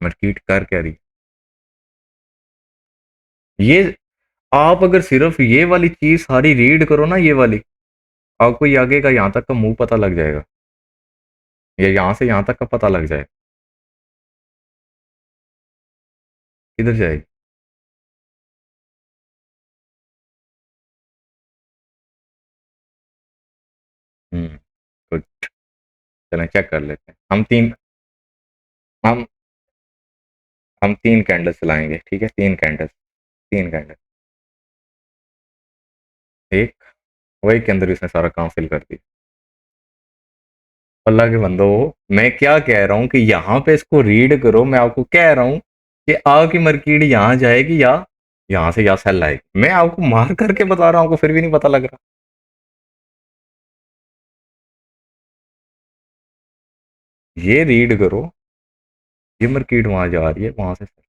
मार्केट कर क्या रही है। ये आप अगर सिर्फ ये वाली चीज सारी रीड करो ना, ये वाली, आपको ये आगे का यहाँ तक का मुंह पता लग जाएगा, या यहाँ से यहाँ तक का पता लग जाएगा किधर जाएगी। तो चलें चेक कर लेते हैं, हम हम तीन कैंडल्स चलाएंगे। ठीक है, तीन कैंडल्स, तीन कैंडल, एक वही के अंदर इसने सारा काम फिल कर दिया। अल्लाह के बंदो, मैं क्या कह रहा हूँ कि यहाँ पे इसको रीड करो, मैं आपको कह रहा हूँ कि आपकी मार्केट यहाँ जाएगी या यहाँ से या सेल आएगी, मैं आपको मार करके बता रहा हूँ, आपको फिर भी नहीं पता लग रहा। ये रीड करो, ये मार्केट वहां जा रही है, वहां से सेल।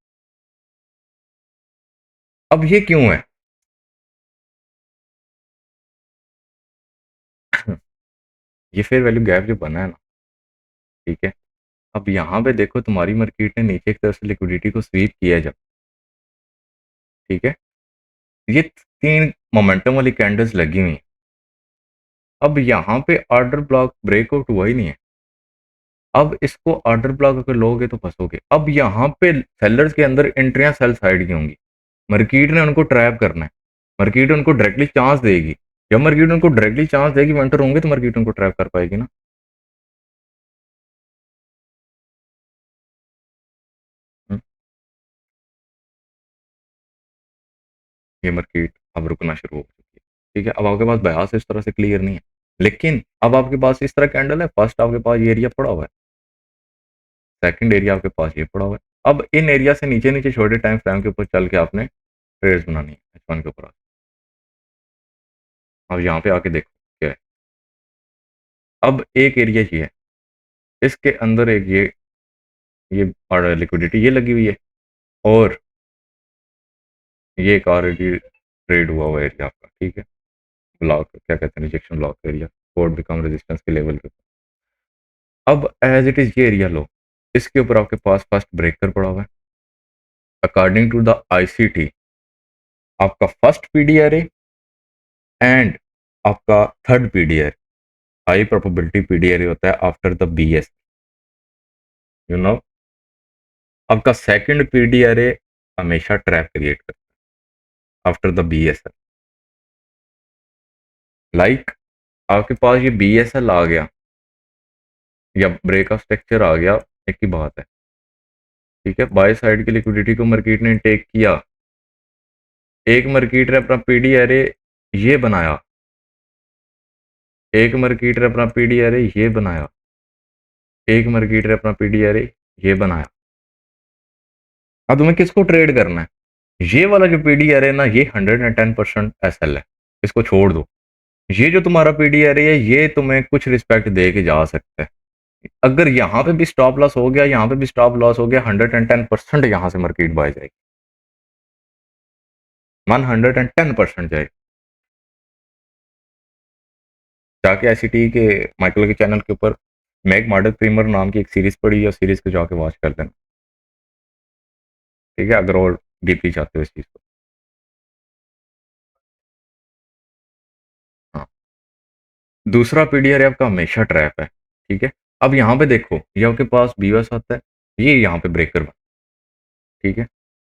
अब ये क्यों है, ये फेयर वैल्यू गैप जो बना है ना, ठीक है, अब यहाँ पे देखो तुम्हारी मार्केट ने नीचे की तरफ से लिक्विडिटी को स्वीप किया जब, ठीक है, ये तीन मोमेंटम वाली कैंडल्स लगी हुई हैं। अब यहाँ पे ऑर्डर ब्लॉक ब्रेकआउट हुआ ही नहीं है, अब इसको ऑर्डर ब्लॉक अगर लोगे तो फंसोगे। अब यहाँ पे सेलर्स के अंदर एंट्रियां सेल साइड की होंगी, मार्केट ने उनको ट्रैप करना है, मार्केट उनको डायरेक्टली चांस देगी, जब मार्केट उनको डायरेक्टली चांस देगी वेंटर होंगे तो मार्केट उनको ट्रैप कर पाएगी ना। हम्म, ये मार्केट अब रुकना शुरू हो चुकी है। ठीक है, अब आपके पास बयास इस तरह से क्लियर नहीं है, लेकिन अब आपके पास इस तरह कैंडल है, फर्स्ट आपके पास ये एरिया पड़ा हुआ है, सेकंड एरिया आपके पास ये पड़ा हुआ है। अब इन एरिया से नीचे नीचे छोटे टाइम फ्रेम के ऊपर चल के आपने ट्रेड्स बनानी है H1 के ऊपर। अब यहाँ पे आके देखो क्या है, अब एक एरिया ही है, इसके अंदर एक ये लिक्विडिटी ये लगी हुई है, और ये एक ऑलरेडी ट्रेड हुआ हुआ एरिया आपका। ठीक है, ब्लॉक क्या कहते हैं, rejection block area, code become resistance के लेवल के ऊपर। अब एज इट इज ये एरिया लो, इसके ऊपर आपके पास फर्स्ट ब्रेकर पड़ा हुआ है, अकॉर्डिंग टू द आईसीटी आपका फर्स्ट पीडीआरए एंड आपका third PDRA, high probability PDRA होता है after the BS, you know. आपका सेकंड पीडीआरए हमेशा ट्रैप क्रिएट करता है आफ्टर द बीएस, लाइक आपके पास ये BSL आ गया या ब्रेक ऑफ स्ट्रक्चर आ गया, एक ही बात है। ठीक है, बाय साइड की लिक्विडिटी को मार्केट ने टेक किया, एक मार्केट ने अपना पीडी एरे ये बनाया, एक मार्केट ने अपना पीडी एरे ये बनाया, एक मार्केट ने अपना पीडी एरे ये बनाया। अब तुम्हें किसको ट्रेड करना है? ये वाला जो पीडी एरे है ना, ये 110% SL है, इसको छोड़ दो। ये जो तुम्हारा पीडी एरे है, ये तुम्हें कुछ रिस्पेक्ट दे के जा सकता है। अगर यहाँ पे भी स्टॉप लॉस हो गया, यहाँ पे भी स्टॉप लॉस हो गया, 110% यहाँ से मार्केट बाय जाएगी, 110% जाएगी। जाके ICT के माइकल के चैनल के ऊपर मैक मॉडल प्रीमर नाम की एक सीरीज पड़ी है, सीरीज को जाके वॉच कर लेना। ठीक है, अगर और डीपली चाहते हो इस चीज को। हाँ, दूसरा पीडीआर आपका हमेशा ट्रैप है। ठीक है, अब यहाँ पे देखो, ये आपके पास BOS आता है, ये यहाँ पे ब्रेकर बना। ठीक है,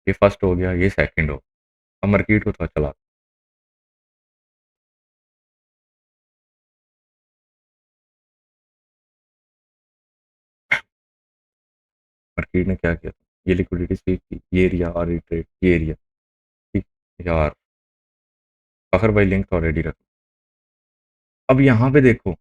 ये फर्स्ट हो गया, ये सेकंड हो गया। अब मार्केट को थोड़ा चला, मार्केट ने क्या किया, ये लिक्विडिटी स्वीप की, ये एरिया और रिट्रेट, ये एरिया। ठीक यार, आखिर भाई लिंक तो ऑलरेडी रखा। अब यहाँ पे देखो,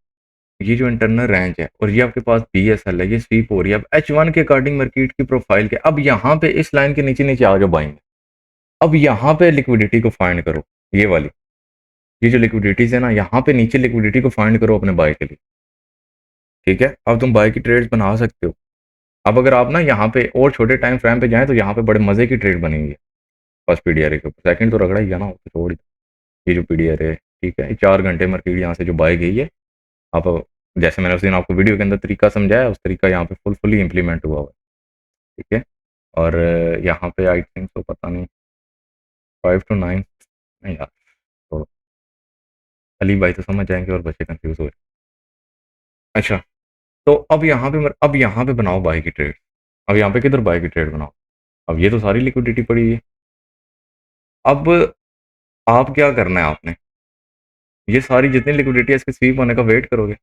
ये जो इंटरनल रेंज है और ये आपके पास BSL है, ये स्वीप हो रही है। अब H1 के अकॉर्डिंग मार्केट की प्रोफाइल के, अब यहाँ पे इस लाइन के नीचे नीचे आ जाओ बाइंग। अब यहाँ पे लिक्विडिटी को फाइंड करो, ये वाली, ये जो लिक्विडिटीज है ना, यहाँ पे नीचे लिक्विडिटी को फाइंड करो अपने बाय के लिए। ठीक है, अब तुम बाय की ट्रेड्स बना सकते हो। अब अगर आप ना यहाँ पे और छोटे टाइम फ्रेम पे जाएं तो यहाँ पे बड़े मजे की ट्रेड बनेंगी। फर्स्ट पीडीआर के ऊपर, सेकंड तो रगड़ा ही गया ना, तो छोड़ ही दो। ये जो पीडीआर है, ठीक है, 4 घंटे मार्केट यहाँ से जो बाय गई है, आप जैसे मैंने उस दिन आपको वीडियो के अंदर तरीका समझाया, उस तरीका यहाँ पे फुली इंप्लीमेंट हुआ हुआ है। ठीक है, और यहाँ पे आई थिंक तो पता नहीं 5 to 9, नहीं यार, छोड़ो, अली भाई तो समझ जाएंगे और बच्चे कंफ्यूज हो रहे। अच्छा, तो अब यहाँ पे बनाओ बाय की ट्रेड। अब यहाँ पे किधर बाय की ट्रेड बनाओ? अब ये तो सारी लिक्विडिटी पड़ी है। अब आप क्या करना है आपने, ये सारी जितनी लिक्विडिटी है इसके स्वीप होने का वेट करोगे।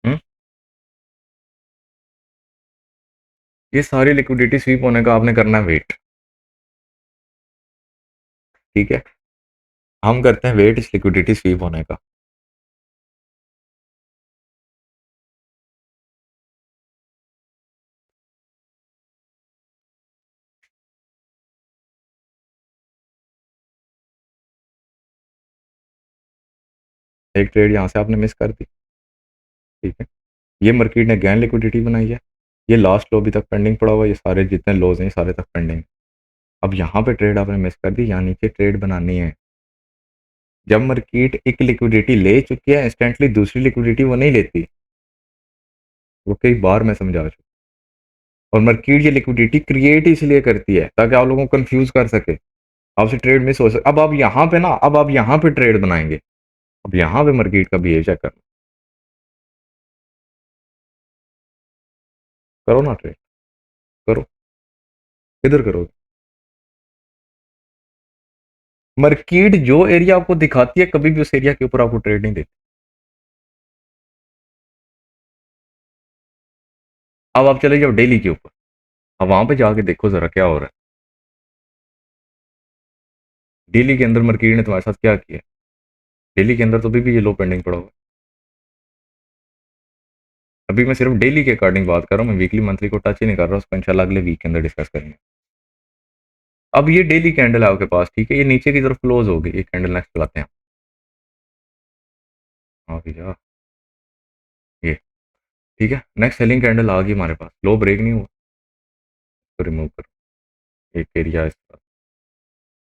हम्म, ये सारी लिक्विडिटी स्वीप होने का आपने करना है वेट। ठीक है, हम करते हैं वेट इस लिक्विडिटी स्वीप होने का। एक ट्रेड यहाँ से आपने मिस कर दी। ठीक है, ये मार्केट ने गैन लिक्विडिटी बनाई है, ये लास्ट लो अभी तक पेंडिंग पड़ा हुआ है, ये सारे जितने लोज हैं सारे तक पेंडिंग। अब यहाँ पे ट्रेड आपने मिस कर दी, यहाँ नीचे ट्रेड बनानी है। जब मार्केट एक लिक्विडिटी ले चुकी है, इंस्टेंटली दूसरी लिक्विडिटी वो नहीं लेती, वो कई बार मैं समझा चुका। और मार्केट ये लिक्विडिटी क्रिएट इसलिए करती है ताकि आप लोगों को कंफ्यूज कर सके, आपसे ट्रेड मिस हो सके। अब आप यहाँ पे ना, अब आप यहाँ पे ट्रेड बनाएंगे, अब यहाँ पे मार्केट का बिहेव चेक करना। करो ना ट्रेड, करो, किधर करोगे? मार्केट जो एरिया आपको दिखाती है, कभी भी उस एरिया के ऊपर आपको ट्रेड नहीं देती। अब आप चले जाओ डेली के ऊपर, अब वहां पे जाके देखो जरा क्या हो रहा है। डेली के अंदर मार्केट ने तुम्हारे साथ क्या किया? डेली के अंदर तो अभी भी ये लो पेंडिंग पड़ा हुआ है। अभी मैं सिर्फ डेली के अकॉर्डिंग बात कर रहा हूँ, मैं वीकली मंथली को टच ही नहीं कर रहा, उसको इंशाल्लाह अगले वीक के अंदर डिस्कस करेंगे। अब ये डेली कैंडल है आपके पास, ठीक है, ये नीचे की तरफ क्लोज हो गई, ये कैंडल नेक्स्ट चलाते हैं। हाँ भैया, ये ठीक है, नेक्स्ट सेलिंग कैंडल आ गई हमारे पास, लो ब्रेक नहीं हुआ तो रिमूव करो। एक एरिया इसका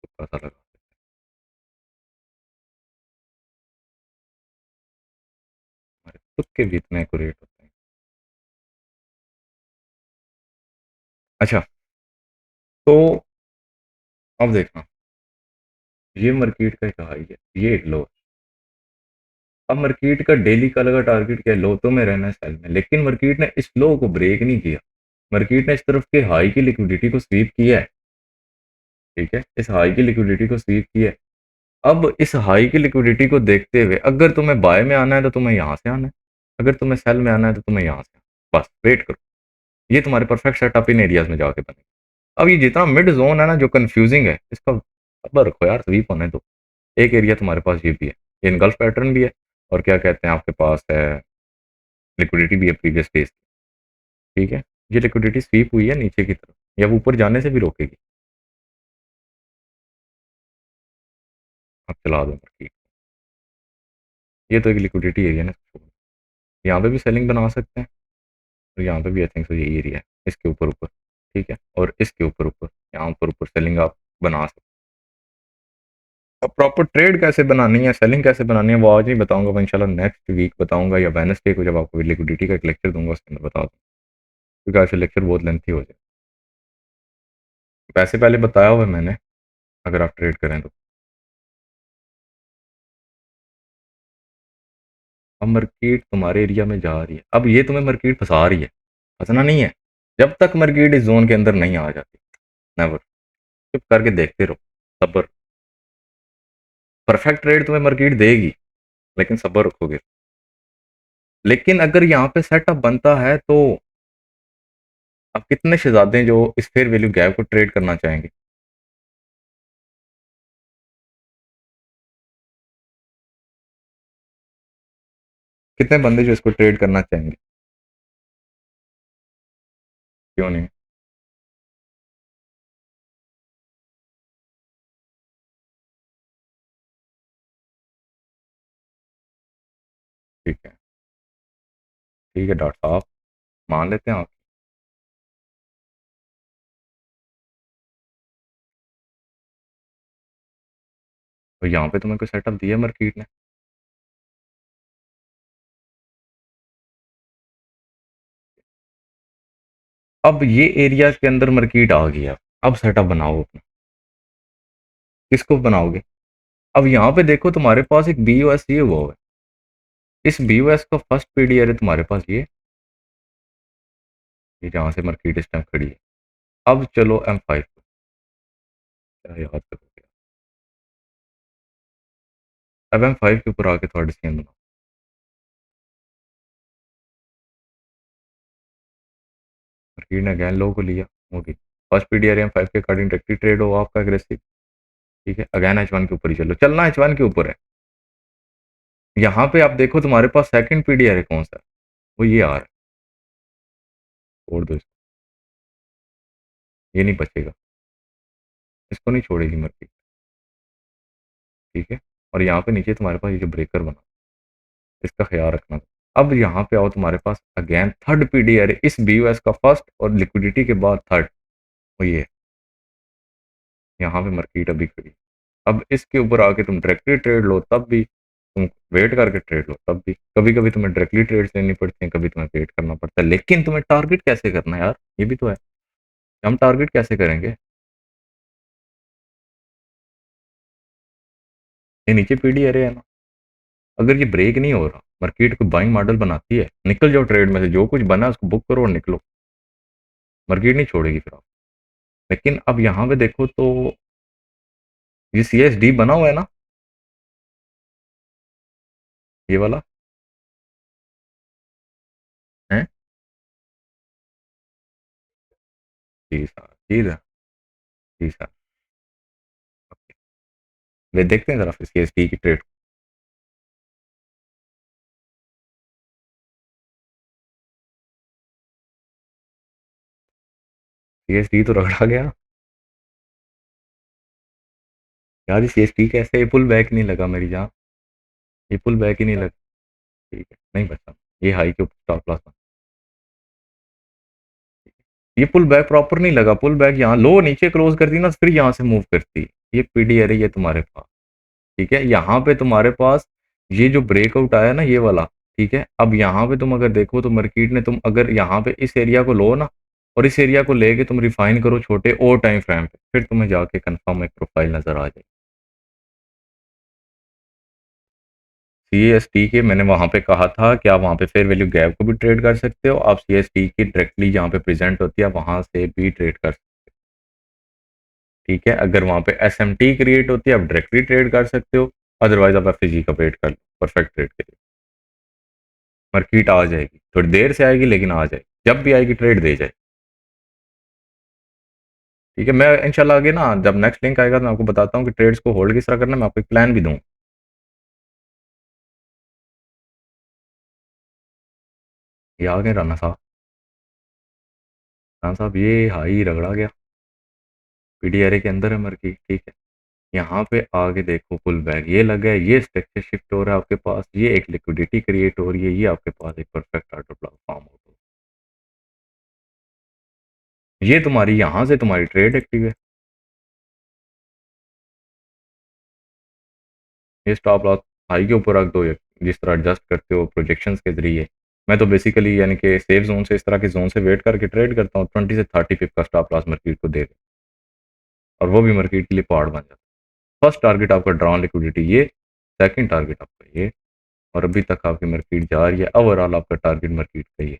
थोड़ा सा लगा, हमारे तुक्के भी इतने एक्यूरेट होते हैं। अच्छा, तो अब देखना, ये मार्केट का एक हाई है, ये एक लो है। अब मार्केट का डेली का लगा टारगेट क्या है? लो तो में रहना है सेल में, लेकिन मार्केट ने इस लो को ब्रेक नहीं किया। मार्केट ने इस तरफ के हाई की लिक्विडिटी को स्वीप किया है। ठीक है, इस हाई की लिक्विडिटी को स्वीप किया है। अब इस हाई की लिक्विडिटी को देखते हुए अगर तुम्हें बाय में आना है तो तुम्हें यहाँ से आना है, अगर तुम्हें सेल में आना है तो तुम्हें यहाँ से, बस वेट करो। ये तुम्हारे परफेक्ट सेटअप इन एरियाज में जाके बनेगा। अब ये जितना मिड जोन है ना जो कंफ्यूजिंग है, इसका अब रखो यार, स्वीप होने दो। एक एरिया तुम्हारे पास ये भी है, ये इनगल्फ पैटर्न भी है, और क्या कहते हैं आपके पास है, लिक्विडिटी भी है प्रीवियस डेज की। ठीक है, ये लिक्विडिटी स्वीप हुई है नीचे की तरफ, या वो ऊपर जाने से भी रोकेगी। आप चला दो मार्केट। ये तो एक लिक्विडिटी एरिया ना, यहाँ पे भी सेलिंग बना सकते हैं, और यहाँ पे भी आई थिंक सो यही एरिया है, इसके ऊपर ऊपर। ठीक है, और इसके ऊपर ऊपर, यहाँ ऊपर ऊपर सेलिंग आप बना सकते हैं। अब प्रॉपर ट्रेड कैसे बनानी है, सेलिंग कैसे बनानी है, वो आज नहीं बताऊंगा, मैं इंशाल्लाह नेक्स्ट वीक बताऊंगा, या वेडनेसडे को जब आपको लिक्विडिटी का एक लेक्चर दूंगा उसके अंदर बता दूंगा, क्योंकि ऐसे लेक्चर बहुत लेंथी हो जाए। पैसे पहले बताया हुआ है मैंने, अगर आप ट्रेड करें तो। अब मार्केट तुम्हारे एरिया में जा रही है, अब ये तुम्हें मार्केट फंसा रही है, फंसना नहीं है। जब तक मार्केट इस जोन के अंदर नहीं आ जाती, नेवर, चुप करके देखते रहो, सब्र। परफेक्ट ट्रेड तुम्हें मार्केट देगी, लेकिन सब्र रखोगे। लेकिन अगर यहाँ पे सेटअप बनता है तो अब कितने शहजादे हैं जो इस फेयर वैल्यू गैप को ट्रेड करना चाहेंगे? कितने बंदे जो इसको ट्रेड करना चाहेंगे? क्यों नहीं? ठीक है, ठीक है डॉक्टर साहब, मान लेते हैं आप। तो यहाँ पे तुम्हें कोई सेटअप दिया मार्केट ने? अब ये एरियाज के अंदर मार्केट आ गया, अब सेटअप बनाओ अपना। किसको बनाओगे? अब यहाँ पे देखो तुम्हारे पास एक बी ओ एस ये हुआ है, इस बी ओ एस का फर्स्ट पीडीआर है तुम्हारे पास ये जहाँ से मार्केट इस टाइम खड़ी है। अब चलो एम फाइव, क्या याद करोगे? अब एम फाइव के ऊपर आके थोड़ा डिसीजन बनाओ। मार्केट ने अगैन लो को लिया, होगी फर्स्ट पीडीआर एम फाइव के अकॉर्डिंग डायरेक्टली ट्रेड हो आपका अग्रेसिव। ठीक है, अगैन एच वन के ऊपर ही चलो, चलना एच वन के ऊपर है। यहाँ पे आप देखो तुम्हारे पास सेकंड पीडीआर है कौन सा, वो ये आ रहा है, छोड़ दो इसको, ये नहीं बचेगा, इसको नहीं छोड़ेगी मार्केट। ठीक है, और यहाँ पे नीचे तुम्हारे पास ये जो ब्रेकर बना, इसका ख्याल रखना। अब यहाँ पे आओ, तुम्हारे पास अगेन थर्ड पीडीआर है इस बीयूएस का, फर्स्ट और लिक्विडिटी के बाद थर्ड, वो ये है। यहाँ पे मार्केट अभी खड़ी, अब इसके ऊपर आके तुम डायरेक्टली ट्रेड लो तब भी, तुम वेट करके ट्रेड लो तब भी, कभी कभी तुम्हें डायरेक्टली ट्रेड लेनी पड़ती है, कभी तुम्हें वेट करना पड़ता है। लेकिन तुम्हें टारगेट कैसे करना है यार, ये भी तो है, हम टारगेट कैसे करेंगे? ये नीचे पीडीआर है ना, अगर ये ब्रेक नहीं हो रहा, मार्केट को बाइंग मॉडल बनाती है, निकल जाओ ट्रेड में से, जो कुछ बना उसको बुक करो और निकलो, मार्केट नहीं छोड़ेगी फिर आप। लेकिन अब यहाँ पे देखो तो ये सी एस डी बना हुआ है ना, ये वाला है। जी सर, जी सर, जी सर। वे देखते हैं जरा फिर सी एस डी की ट्रेड। सी एस डी तो रगड़ा गया यार, सी एस डी कैसे, ये पुल बैक नहीं लगा मेरी जान, ये पुल बैक ही नहीं लगा। ठीक है, नहीं बचा, ये हाई के ऊपर स्टॉप लॉस। ये पुल बैक प्रॉपर नहीं लगा, पुल बैक यहाँ लो नीचे क्लोज करती ना, फिर यहाँ से मूव करती। ये पीडीआर है ये तुम्हारे पास। ठीक है, यहाँ पे तुम्हारे पास ये जो ब्रेकआउट आया ना ये वाला, ठीक है, अब यहाँ पे तुम अगर देखो तो मार्केट ने, तुम अगर यहाँ पे इस एरिया को लो ना, और इस एरिया को लेके तुम रिफाइन करो छोटे और टाइम फ्रेम पे, फिर तुम्हें जाके कंफर्म एक प्रोफाइल नजर आ जाएगी। सी एस टी के मैंने वहां पे कहा था कि आप वहां पे फेयर वैल्यू गैप को भी ट्रेड कर सकते हो, आप सी एस टी की डायरेक्टली जहाँ पे प्रेजेंट होती है वहां से भी ट्रेड कर सकते ठीक है, अगर वहाँ पे एसएमटी क्रिएट होती है आप डायरेक्टली ट्रेड कर सकते हो, अदरवाइज आप एफएसजी का वेट कर लो परफेक्ट ट्रेड के लिए। मार्केट आ जाएगी, थोड़ी देर से आएगी लेकिन आ जाएगी, जब भी आएगी ट्रेड दे जाए। ठीक है, मैं इंशाल्लाह आगे ना जब नेक्स्ट लिंक आएगा तो मैं आपको बताता हूँ कि ट्रेड्स को होल्ड किस तरह करना है, मैं आपको एक प्लान भी दूँ। ये आ गए राना साहब। राना साहब ये हाई रगड़ा गया, पीडीआरए के अंदर है मार्केट। ठीक है, यहाँ पे आगे देखो पुल बैक ये लगा है, ये स्ट्रक्चर शिफ्ट हो रहा है आपके पास, ये एक लिक्विडिटी क्रिएट हो रही है, ये आपके पास एक परफेक्ट ऑर्डर प्लेटफॉर्म हो। ये तुम्हारी यहाँ से तुम्हारी ट्रेड एक्टिव है। ये स्टॉप लॉस हाई के ऊपर रख दो, ये जिस तरह एडजस्ट करते हो प्रोजेक्शंस के जरिए। मैं तो बेसिकली यानी कि सेफ जोन से इस तरह के जोन से वेट करके ट्रेड करता हूँ, 20 से 30 पिप का स्टॉप लॉस मार्केट को दे दे, और वो भी मार्केट के लिए पहाड़ बन जाता है। फर्स्ट टारगेट आपका ड्रॉन लिक्विडिटी ये, सेकंड टारगेट आपका ये, और अभी तक आपकी मार्केट जा रही है, ओवरऑल आपका टारगेट मार्केट का ये।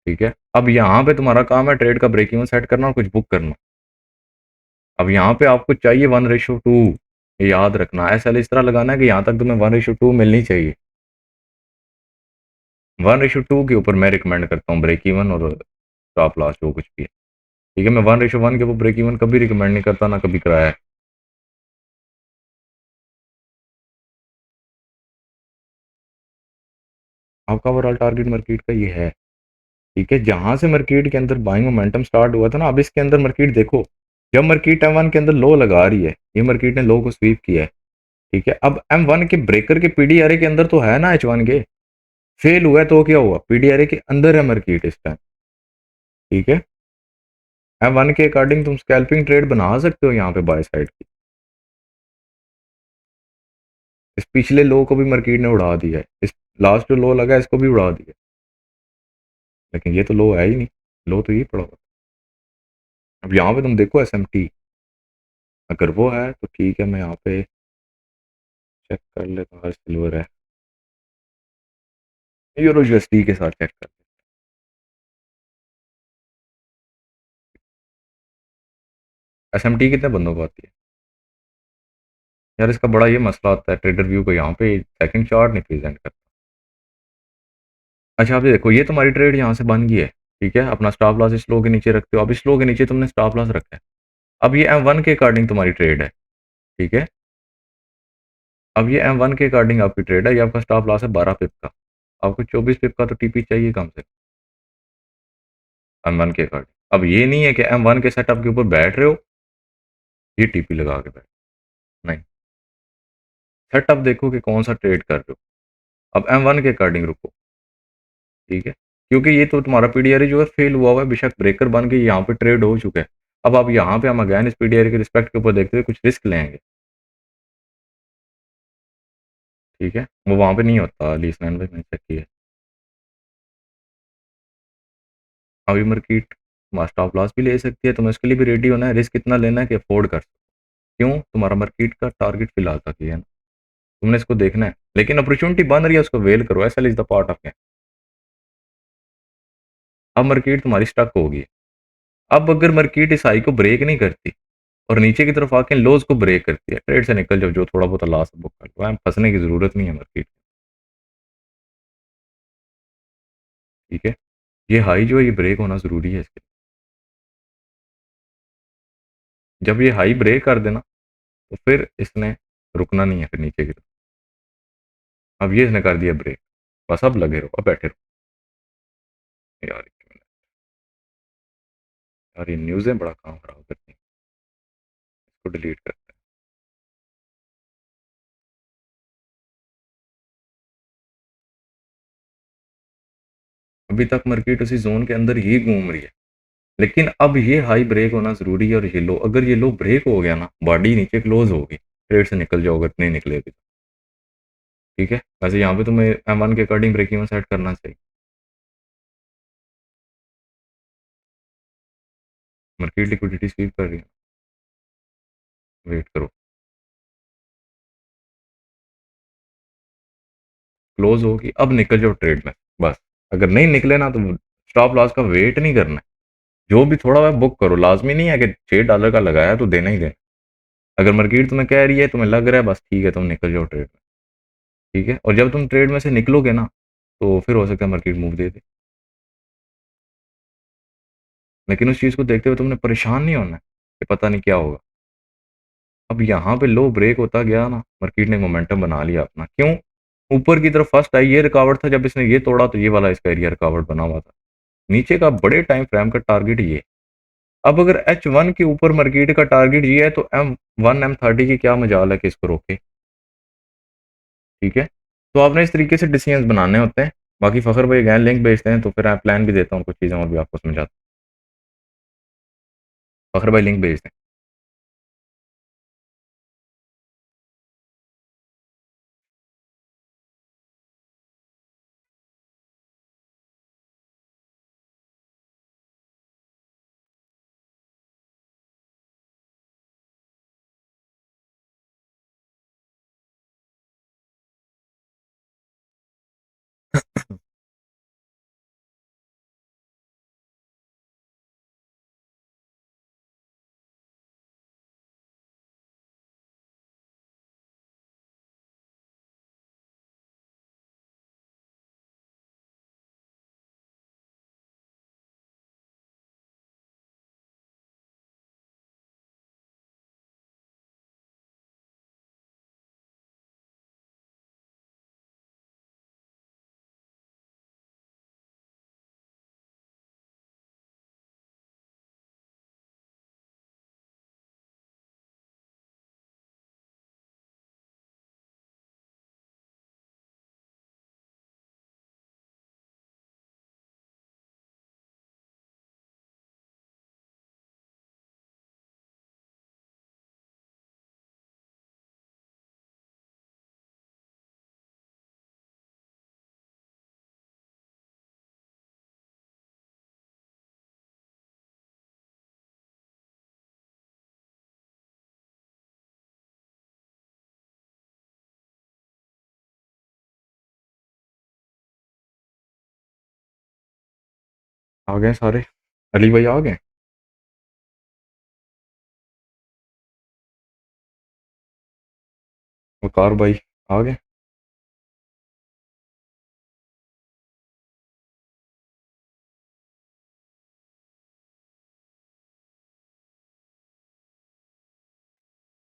ठीक है, अब यहाँ पे तुम्हारा काम है ट्रेड का ब्रेक इवन सेट करना और कुछ बुक करना। अब यहाँ पे आपको चाहिए 1:2, ये याद रखना, ऐसा इस तरह लगाना है कि यहाँ तक तुम्हें 1:2 मिलनी चाहिए। 1:2 के ऊपर मैं रिकमेंड करता हूँ ब्रेक इवन और स्टॉप लॉस जो कुछ भी है। ठीक है, मैं 1:1 के ऊपर ब्रेक इवन कभी रिकमेंड नहीं करता, ना कभी कराया है। आपका ओवरऑल टारगेट मार्केट का ये है। ठीक है, जहां से मार्केट के अंदर बाइंग मोमेंटम स्टार्ट हुआ था ना, अब इसके अंदर मार्केट देखो, जब मार्केट M1 के अंदर लो लगा रही है, ये मार्केट ने लो को स्वीप किया है। ठीक है, अब M1 के ब्रेकर के पीडीआरए के अंदर तो है ना H1 के, फेल हुआ है तो क्या हुआ, पीडीआरए के अंदर है मार्केट इस टाइम। ठीक है, M1 के अकॉर्डिंग तुम स्कैल्पिंग ट्रेड बना सकते हो यहाँ पे बाय साइड की। इस पिछले लो को भी मार्केट ने उड़ा दिया है, इस लास्ट जो लो लगा है इसको भी उड़ा दिया, लेकिन ये तो लो है ही नहीं, लो तो ये पड़ा हुआ। अब यहाँ पे तुम देखो एसएमटी, अगर वो है तो ठीक है, मैं यहाँ पे चेक कर लेता हूँ, सिल्वर है, यूरो यूएसडी के साथ चेक कर। एसएमटी कितने बंदों को आती है यार, इसका बड़ा ये मसला आता है, ट्रेडर व्यू को यहाँ पे सेकंड चार्ट नहीं प्रेजेंट करता। अच्छा आप ये देखो, ये तुम्हारी ट्रेड यहाँ से बन गई है। ठीक है, अपना स्टॉप लॉस इस लो के नीचे रखते हो, अब इस लो के नीचे तुमने स्टॉप लॉस रखा है। अब ये M1 के अकॉर्डिंग तुम्हारी ट्रेड है। ठीक है, अब ये M1 के अकॉर्डिंग आपकी ट्रेड है, ये आपका स्टॉप लॉस है 12 पिप का, आपको 24 पिप का तो टीपी चाहिए कम से कम M1 के अकॉर्डिंग। अब ये नहीं है कि M1 के सेटअप के ऊपर बैठ रहे हो, ये टीपी लगा के बैठ, नहीं, सेटअप देखो कि कौन सा ट्रेड कर रहे हो, अब M1 के अकॉर्डिंग रुको। ठीक है, क्योंकि ये तो तुम्हारा पीडीआरए जो है फेल हुआ हुआ है, बेशक ब्रेकर बन के यहाँ पे ट्रेड हो चुका है। अब आप यहाँ पे हम अगैन इस पीडीआरए के रिस्पेक्ट के ऊपर देखते हुए कुछ रिस्क लेंगे। ठीक है, वो वहाँ पे नहीं होता लीसलैंड में, मैंने चेक किया है। अभी मार्केट स्टॉप लॉस भी ले सकती है, तुम्हें उसके लिए भी रेडी होना है, रिस्क इतना लेना है कि अफोर्ड कर सको। क्यों, तुम्हारा मार्केट का टारगेट फिलहाल तक ये है ना, तुमने इसको देखना है, लेकिन अपॉर्चुनिटी बन रही है उसको वेल करो, ऐसा is the part of game. अब मार्केट तुम्हारी स्टक होगी, अब अगर मार्केट इस हाई को ब्रेक नहीं करती और नीचे की तरफ आके लॉस को ब्रेक करती है, ट्रेड से निकल जाओ, जो थोड़ा बहुत लॉस बुक कर लो, फंसने की जरूरत नहीं है मार्केट। ठीक है, ये हाई जो है ये ब्रेक होना जरूरी है इसके। जब ये हाई ब्रेक कर देना तो फिर इसने रुकना नहीं है, फिर नीचे की तरफ। अब ये इसने कर दिया ब्रेक, बस अब लगे रहो, अब बैठे रहो यार। यार ये न्यूज़ें बड़ा काम खराब करती हैं, इसको डिलीट करते हैं। अभी तक मार्केट उसी जोन के अंदर ही घूम रही है, लेकिन अब ये हाई ब्रेक होना जरूरी है, और ये लो, अगर ये लो ब्रेक हो गया ना, बॉडी नीचे क्लोज होगी, ट्रेड से निकल जाओगे, नहीं निकलेगी। ठीक है, वैसे यहाँ पे तुम्हें M1 के अकॉर्डिंग ब्रेक इवन सेट करना चाहिए। मार्केट लिक्विडिटी स्वीप कर रही है, वेट करो, क्लोज होगी, अब निकल जाओ ट्रेड में, बस। अगर नहीं निकले ना तो स्टॉप लॉस का वेट नहीं करना है, जो भी थोड़ा बहुत बुक करो, लाज़मी नहीं है कि $6 का लगाया तो देना ही देना। अगर मार्केट तुम्हें कह रही है, तुम्हें लग रहा है, बस ठीक है, तुम निकल जाओ ट्रेड में, ठीक है? और जब तुम ट्रेड में से निकलोगे ना, तो फिर हो सकता है मार्केट मूव दे दे। लेकिन उस चीज़ को देखते हुए तुमने परेशान नहीं होना है कि पता नहीं क्या होगा। अब यहाँ पे लो ब्रेक होता गया ना, मार्केट ने मोमेंटम बना लिया अपना। क्यों? ऊपर की तरफ फर्स्ट आई, ये रिकॉर्ड था, जब इसने ये तोड़ा तो ये वाला इसका एरिया रिकॉर्ड बना हुआ था। नीचे का बड़े टाइम फ्रेम का टारगेट ये। अब अगर H1 के ऊपर मार्केट का टारगेट ये है तो M1 M30 की क्या मजाल है कि इसको रोके, ठीक है? तो आपने इस तरीके से डिसीजंस बनाने होते हैं। बाकी फ़खर भाई गए लिंक भेजते हैं तो फिर मैं प्लान भी देता हूँ, कुछ चीज़ें और भी आपको समझाता हूँ। फ़खर भाई लिंक भेजते हैं। आ गए सारे? अली भाई आ गए? वकार भाई आ गए?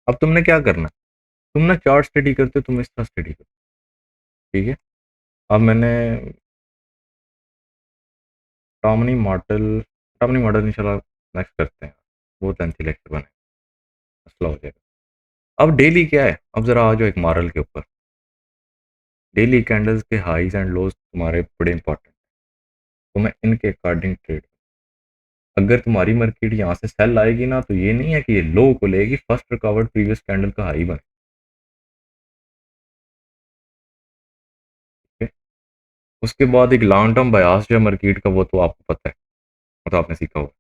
अब तुमने क्या करना है? तुम ना चार्ट स्टडी करते हो, तुम इस तरह स्टडी करो, ठीक है? अब मैंने टॉमनी मॉडल इंशाल्लाह नेक्स्ट करते हैं। बहुत लेंथी लेक्चर बने, मसला हो जाएगा। अब डेली क्या है, अब जरा आ जाओ एक मॉरल के ऊपर। डेली कैंडल्स के हाईज एंड लोज तुम्हारे बड़े इंपॉर्टेंट। तुम्हें इनके अकॉर्डिंग ट्रेड, अगर तुम्हारी मार्केट यहाँ से सेल आएगी ना, तो ये नहीं है कि ये लो को लेगी, फर्स्ट रिकवर्ड प्रीवियस कैंडल का हाई बने, ठीक है? उसके बाद एक लॉन्ग टर्म बयास जो है मार्केट का, वो तो आपको पता है, वो तो आपने सीखा होगा,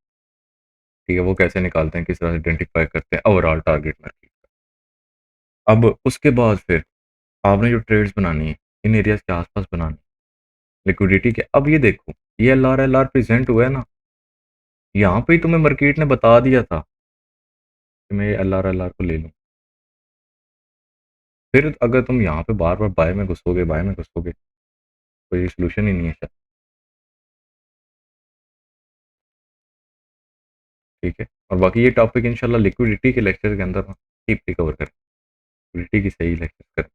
ठीक है? वो कैसे निकालते हैं, किस तरह से आइडेंटिफाई करते हैं ओवरऑल टारगेट मार्केट का। अब उसके बाद फिर आपने जो ट्रेड्स बनानी है, इन एरियाज के आसपास बनानी है, लिक्विडिटी के। अब ये देखो, ये एल आर प्रेजेंट हुआ है ना, यहाँ पे ही तुम्हें मार्केट ने बता दिया था कि मैं एल आर को ले लूँ। फिर अगर तुम यहाँ पे बार बार बाय में घुसोगे, तो ये सोल्यूशन ही नहीं है शायद, ठीक है? और बाकी ये टॉपिक इंशाल्लाह लिक्विडिटी के लेक्चर के अंदर डीपली कवर करें, लिक्विडिटी की सही लेक्चर करें।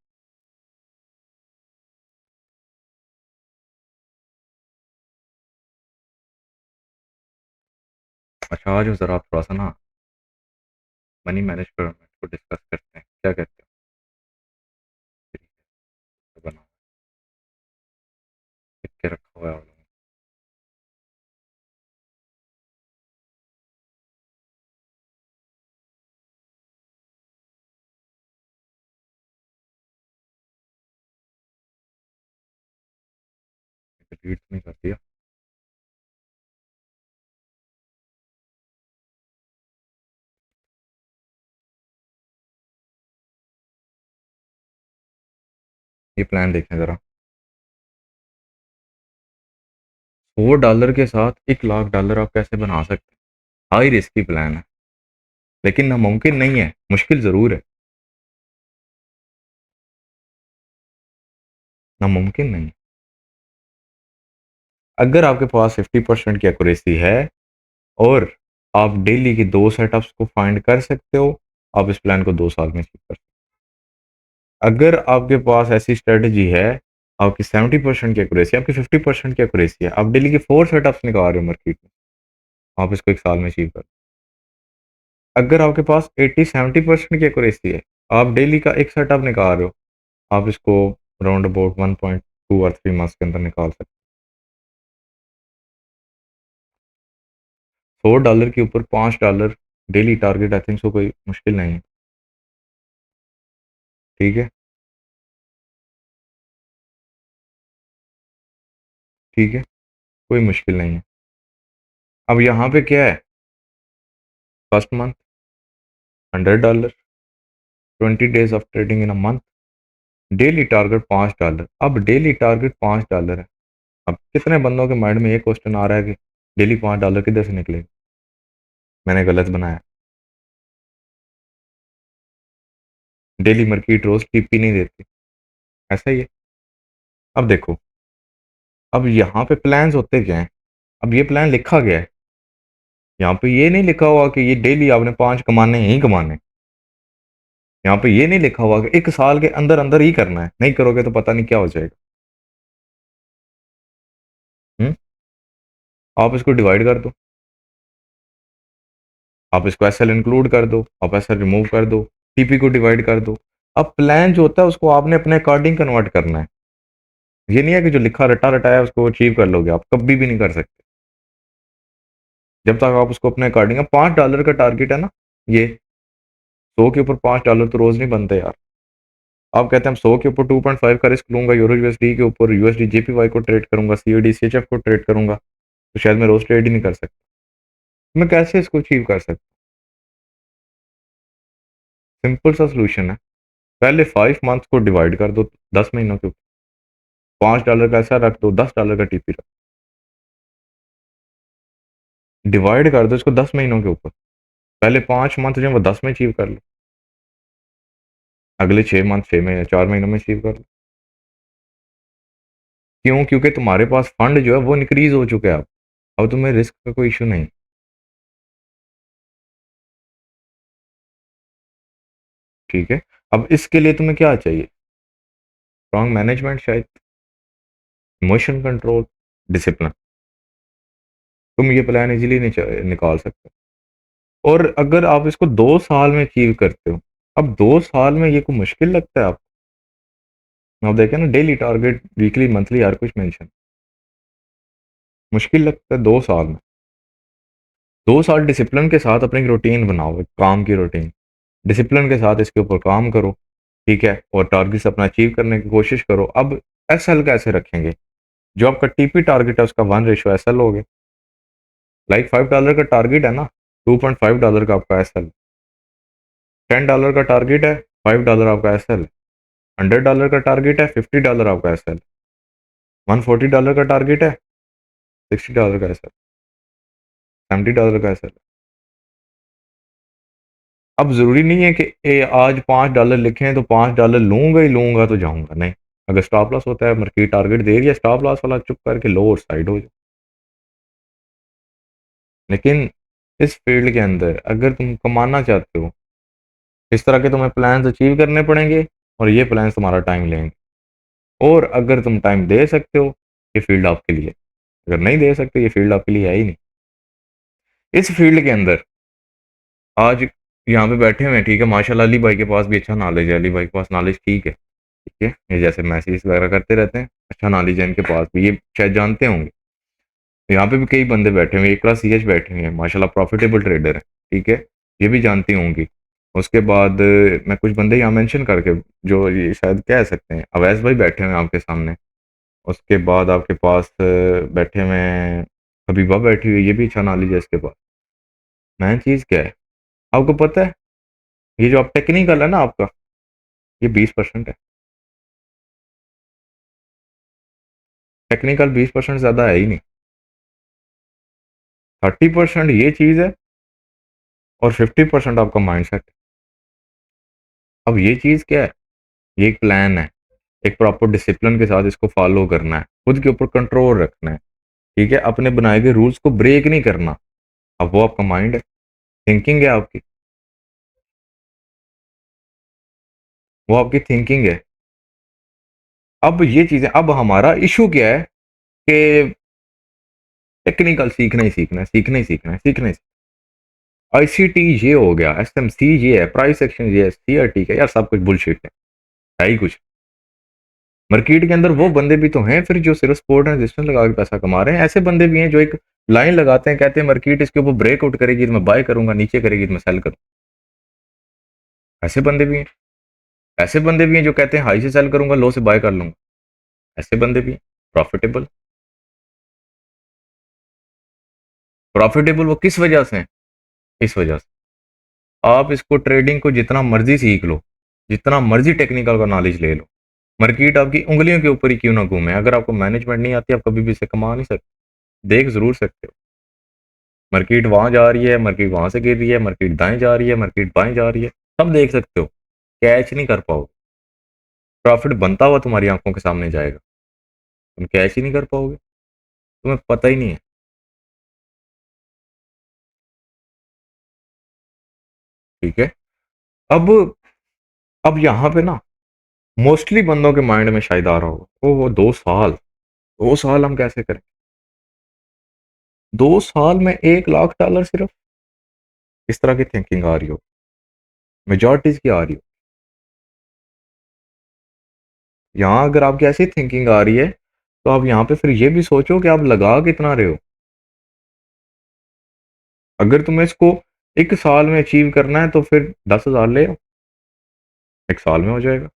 अच्छा, आज ज़रा आप थोड़ा सा ना मनी मैनेजमेंट को डिस्कस करते हैं, क्या कहते हो? तो बनाओ, लिख के रखा हुआ है आप लोगों ने, डिलीट नहीं कर दिया। ये प्लान देखें ज़रा, $4 के साथ $1 लाख आप कैसे बना सकते हैं? हाई रिस्की प्लान है, लेकिन नामुमकिन नहीं है, मुश्किल ज़रूर है, नामुमकिन नहीं। अगर आपके पास 50% की एक्यूरेसी है और आप डेली की 2 सेटअप्स को फाइंड कर सकते हो, आप इस प्लान को 2 साल में अचीव कर सकते हो। अगर आपके पास ऐसी स्ट्रेटजी है, आपकी 70% की एक्यूरेसी, आपकी 50% की एक्यूरेसी है, आप डेली के 4 सेटअप्स निकाल रहे हो मार्केट में, आप इसको 1 साल में अचीव कर। अगर आपके पास 80-70% की एक्यूरेसी है, आप डेली का 1 सेटअप निकाल रहे हो, आप इसको राउंड अबाउट 1.2 और 3 मंथ्स के अंदर निकाल सकते हो। $100 के ऊपर $5 daily target, I think so कोई मुश्किल नहीं है, ठीक है? ठीक है, कोई मुश्किल नहीं है। अब यहाँ पे क्या है, first month $100, 20 days of trading in a month, daily target $5। अब डेली टारगेट $5 है। अब कितने बंदों के माइंड में ये क्वेश्चन आ रहा है कि डेली $5 किधर से निकलेगा, मैंने गलत बनाया, डेली मार्केट रोज टीपी नहीं देती, ऐसा ही है। अब देखो, अब यहाँ पे प्लान्स होते क्या हैं, अब ये प्लान लिखा गया है, यहाँ पे ये नहीं लिखा हुआ कि ये डेली आपने 5 कमाने ही कमाने, यहाँ पे ये नहीं लिखा हुआ कि 1 साल के अंदर अंदर ही करना है, नहीं करोगे तो पता नहीं क्या हो जाएगा। आप इसको डिवाइड कर दो, आप इसको एसएल इंक्लूड कर दो, आप एसएल रिमूव कर दो, टीपी को डिवाइड कर दो। अब प्लान जो होता है उसको आपने अपने अकॉर्डिंग कन्वर्ट करना है, ये नहीं है कि जो लिखा रटा रटाया उसको अचीव कर लोगे, आप कभी भी नहीं कर सकते जब तक आप उसको अपने अकॉर्डिंग। $5 का टारगेट है ना, ये 100 के ऊपर $5 तो रोज नहीं बनते यार। आप कहते हैं हम 100 के ऊपर 2.5 का रिस्क लूंगा, यूरो यूएसडी के ऊपर यूएसडी जेपीवाई को ट्रेड करूंगा, सीओडी सीएचएफ को ट्रेड करूंगा, तो शायद मैं रोज ट्रेड ही नहीं कर सकता। मैं कैसे इसको अचीव कर सकता? सिंपल सा सोल्यूशन है, पहले 5 मंथ को डिवाइड कर दो 10 महीनों के ऊपर, $5 का ऐसा रख दो, $10 का टीपी रख, डिवाइड कर दो इसको 10 महीनों के ऊपर, पहले 5 मंथ जो है वो 10 में अचीव कर लो, अगले 6 मंथ 6 में, 4 महीनों में अचीव कर लो। क्यों? क्योंकि तुम्हारे पास फंड जो है वो इंक्रीज हो चुके हैं, अब तुम्हें रिस्क का कोई इशू नहीं। ठीक है, अब इसके लिए तुम्हें क्या चाहिए? स्ट्रॉन्ग मैनेजमेंट शायद, इमोशन कंट्रोल, डिसिप्लिन। तुम ये प्लान इजीली निकाल सकते हो, और अगर आप इसको 2 साल में अचीव करते हो, अब 2 साल में ये कोई मुश्किल लगता है आपको? आप देखें ना, डेली टारगेट, वीकली मंथली हर कुछ मेंशन, मुश्किल लगता है 2 साल में। 2 साल डिसिप्लिन के साथ अपनी रूटीन बनाओ, एक काम की रूटीन, डिसिप्लिन के साथ इसके ऊपर काम करो, ठीक है, और टारगेट्स अपना अचीव करने की कोशिश करो। अब एसएल कैसे रखेंगे? जो आपका टीपी टारगेट है उसका 1 रेशो एसएल हो गया, लाइक $5 का टारगेट है ना, $2.5 का आपका एसएल, $10 का टारगेट है, $5 आपका एसएल, $100 का टारगेट है, $50 आपका एसएल, $140 का टारगेट है, $60 का एसएल, $70 का एसएल। अब जरूरी नहीं है कि आज $5 लिखे हैं तो $5 लूंगा ही लूंगा तो जाऊंगा, नहीं। अगर स्टॉप लॉस होता है, मार्केट टारगेट दे रही है, स्टॉप लॉस वाला चुप करके लो और साइड हो जाओ। लेकिन इस फील्ड के अंदर अगर तुम कमाना चाहते हो, इस तरह के तुम्हें प्लान्स अचीव करने पड़ेंगे, और ये प्लान्स तुम्हारा टाइम लेंगे। और अगर तुम टाइम दे सकते हो, ये फील्ड आपके लिए, अगर नहीं दे सकते, ये फील्ड आपके लिए है ही नहीं। इस फील्ड के अंदर आज यहाँ पे बैठे हुए हैं, ठीक है, माशाल्लाह अली भाई के पास भी अच्छा नॉलेज है, अली भाई के पास नॉलेज ठीक है, ठीक है, ये जैसे मैसेज वगैरह करते रहते हैं, अच्छा नॉलेज है इनके पास भी, ये शायद जानते होंगे। यहाँ पे भी कई बंदे बैठे हुए हैं, एक क्लास सीएच बैठे हुए हैं, माशाल्लाह प्रॉफिटेबल ट्रेडर है, ठीक है, ये भी जानती होंगी। उसके बाद मैं कुछ बंदे यहाँ मेंशन करके, जो ये शायद कह सकते हैं, अवैस भाई बैठे हुए हैं आपके सामने। उसके बाद आपके पास बैठे हुए हैं, हबीबा बैठी हुई है, ये भी अच्छा नॉलेज है इसके पास। मेन चीज़ क्या है, आपको पता है, ये जो आप टेक्निकल है ना आपका, ये 20% है, टेक्निकल 20% ज़्यादा है ही नहीं। 30% ये चीज़ है और 50% आपका माइंडसेट। अब ये चीज़ क्या है? ये एक प्लान है, एक प्रॉपर डिसिप्लिन के साथ इसको फॉलो करना है, खुद के ऊपर कंट्रोल रखना है, ठीक है? अपने बनाए गए रूल्स को ब्रेक नहीं करना। अब वो आपका माइंड है, थिंकिंग है आपकी, वो आपकी थिंकिंग है। अब ये चीज़ें, अब हमारा इशू क्या है कि टेक्निकल सीखना ही सीखना है, सीखना ही सीखना है, सीखना ही। आईसीटी ये हो गया, एसएमसी ये है, प्राइस एक्शन ये है, सीआरटी का यार सब कुछ बुलशिट है ही कुछ। मार्केट के अंदर वो बंदे भी तो हैं फिर जो सिर्फ स्पोर्ट एंड रेजिस्टेंस लगा के पैसा कमा रहे हैं, ऐसे बंदे भी हैं जो एक लाइन लगाते हैं, कहते हैं मार्केट इसके ऊपर ब्रेकआउट करेगी तो मैं बाय करूंगा, नीचे करेगी तो मैं सेल करूंगा। ऐसे बंदे भी हैं। ऐसे बंदे भी हैं जो कहते हैं हाई से सेल करूंगा, लो से बाय कर लूंगा। ऐसे बंदे भी हैं। प्रॉफिटेबल। प्रॉफिटेबल वो किस वजह से हैं? इस वजह से आप इसको ट्रेडिंग को जितना मर्जी सीख लो, जितना मर्जी टेक्निकल का नॉलेज ले लो, मार्केट आपकी उंगलियों के ऊपर ही क्यों ना घूमे, अगर आपको मैनेजमेंट नहीं आती आप कभी भी इसे कमा नहीं सकते। देख जरूर सकते हो, मार्केट वहां जा रही है, मार्केट वहां से गिर रही है, मार्केट दाएं जा रही है, मार्केट बाएं जा रही है, सब देख सकते हो। कैच नहीं कर पाओगे। प्रॉफिट बनता हुआ तुम्हारी आंखों के सामने जाएगा, तुम कैच ही नहीं कर पाओगे, तुम्हें पता ही नहीं है। ठीक है। अब अब यहाँ पे ना मोस्टली बंदों के माइंड में शायद आ रहा होगा, वो 2 साल, 2 साल हम कैसे करें? 2 साल में $1 लाख सिर्फ? इस तरह की थिंकिंग आ रही हो, मेजोरिटीज की आ रही हो। यहाँ अगर आपकी ऐसी थिंकिंग आ रही है तो आप यहाँ पे फिर ये भी सोचो कि आप लगा कितना रहे हो। अगर तुम्हें इसको 1 साल में अचीव करना है तो फिर 10,000 ले आओ, 1 साल में हो जाएगा।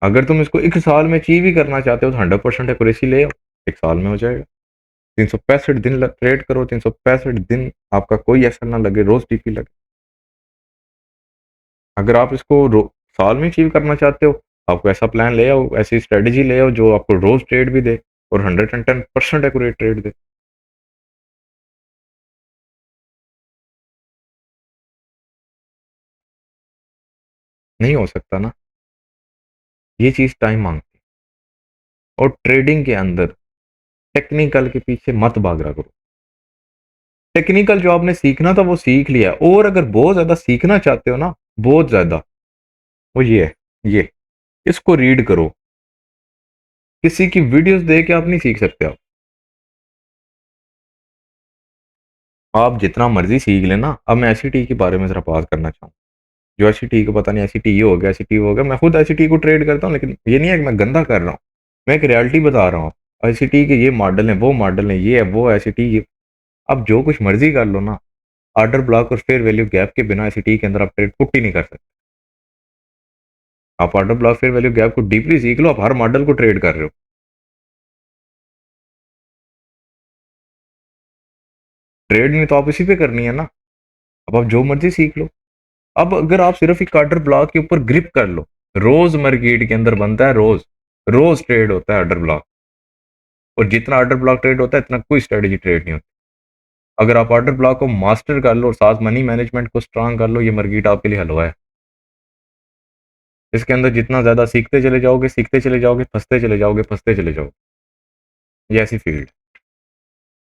अगर तुम इसको 1 साल में अचीव ही करना चाहते हो तो 100% एक्यूरेसी ले आओ, 1 साल में हो जाएगा। 365 दिन ट्रेड करो, 365 दिन आपका कोई ऐसा ना लगे रोज टीपी लगे। अगर आप इसको साल में अचीव करना चाहते हो, आपको ऐसा प्लान ले आओ, ऐसी स्ट्रेटेजी ले आओ जो आपको रोज ट्रेड भी दे और 110% एक्यूरेट ट्रेड दे। नहीं हो सकता ना, ये चीज टाइम मांगती है। और ट्रेडिंग के अंदर टेक्निकल के पीछे मत भागा करो। टेक्निकल जो आपने सीखना था वो सीख लिया, और अगर बहुत ज्यादा सीखना चाहते हो ना, बहुत ज्यादा, वो ये है, ये इसको रीड करो। किसी की वीडियोस देख के आप नहीं सीख सकते। आप जितना मर्जी सीख लेना। अब मैं एस के बारे में जरा बात करना चाहूँ। जो एस को पता नहीं, एस ये हो गया, एस हो गया, मैं खुद एस को ट्रेड करता हूँ, लेकिन ये नहीं है कि मैं गंदा कर रहा हूँ, मैं एक रियलिटी बता रहा हूँ। एस के ये मॉडल है, वो मॉडल है, ये है, वो एस ये। आप जो कुछ मर्जी कर लो ना, ऑर्डर ब्लॉक और फेयर वैल्यू गैप के बिना एस के अंदर आप ट्रेड पुट ही नहीं कर सकते। आप order block fair value gap को डीपली सीख लो, आप हर मॉडल को ट्रेड कर रहे हो। ट्रेड नहीं तो आप इसी पे करनी है ना। अब आप जो मर्जी सीख लो। अब अगर आप सिर्फ एक ऑर्डर ब्लॉक के ऊपर ग्रिप कर लो, रोज मार्केट के अंदर बनता है, रोज रोज ट्रेड होता है ऑर्डर ब्लॉक, और जितना ऑर्डर ब्लॉक ट्रेड होता है इतना कोई स्ट्रेटेजी ट्रेड नहीं होती। अगर आप ऑर्डर ब्लॉक को मास्टर कर लो और साथ मनी मैनेजमेंट को स्ट्रांग कर लो, ये मार्केट आपके लिए हलवा है। इसके अंदर जितना ज्यादा सीखते चले जाओगे, सीखते चले जाओगे, फंसते चले जाओगे, फंसते चले जाओगे। ये ऐसी फील्ड।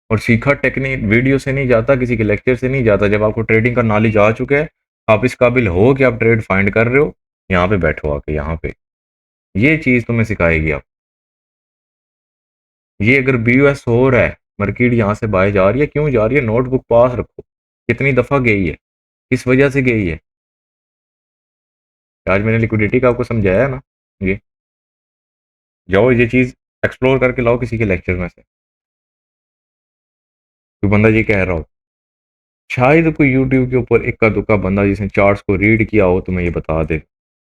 और सीखा टेक्निक वीडियो से नहीं जाता, किसी के लेक्चर से नहीं जाता। जब आपको ट्रेडिंग का नॉलेज आ चुका है, आप इस काबिल हो कि आप ट्रेड फाइंड कर रहे हो, यहाँ पे बैठो आके, यहाँ पे ये चीज तुम्हें सिखाएगी। आप ये अगर बीयूएस हो रहा है, मार्केट यहाँ से बाय जा रही है, क्यों जा रही है, नोटबुक पास रखो, कितनी दफा गई है, किस वजह से गई है। आज मैंने लिक्विडिटी का आपको समझाया है ना। ये जाओ ये चीज एक्सप्लोर करके लाओ किसी के लेक्चर में से, कोई बंदा ये कह रहा हो, शायद कोई यूट्यूब के ऊपर इक्का दुक्का बंदा जिसने चार्ट्स को रीड किया हो तुम्हें ये बता दे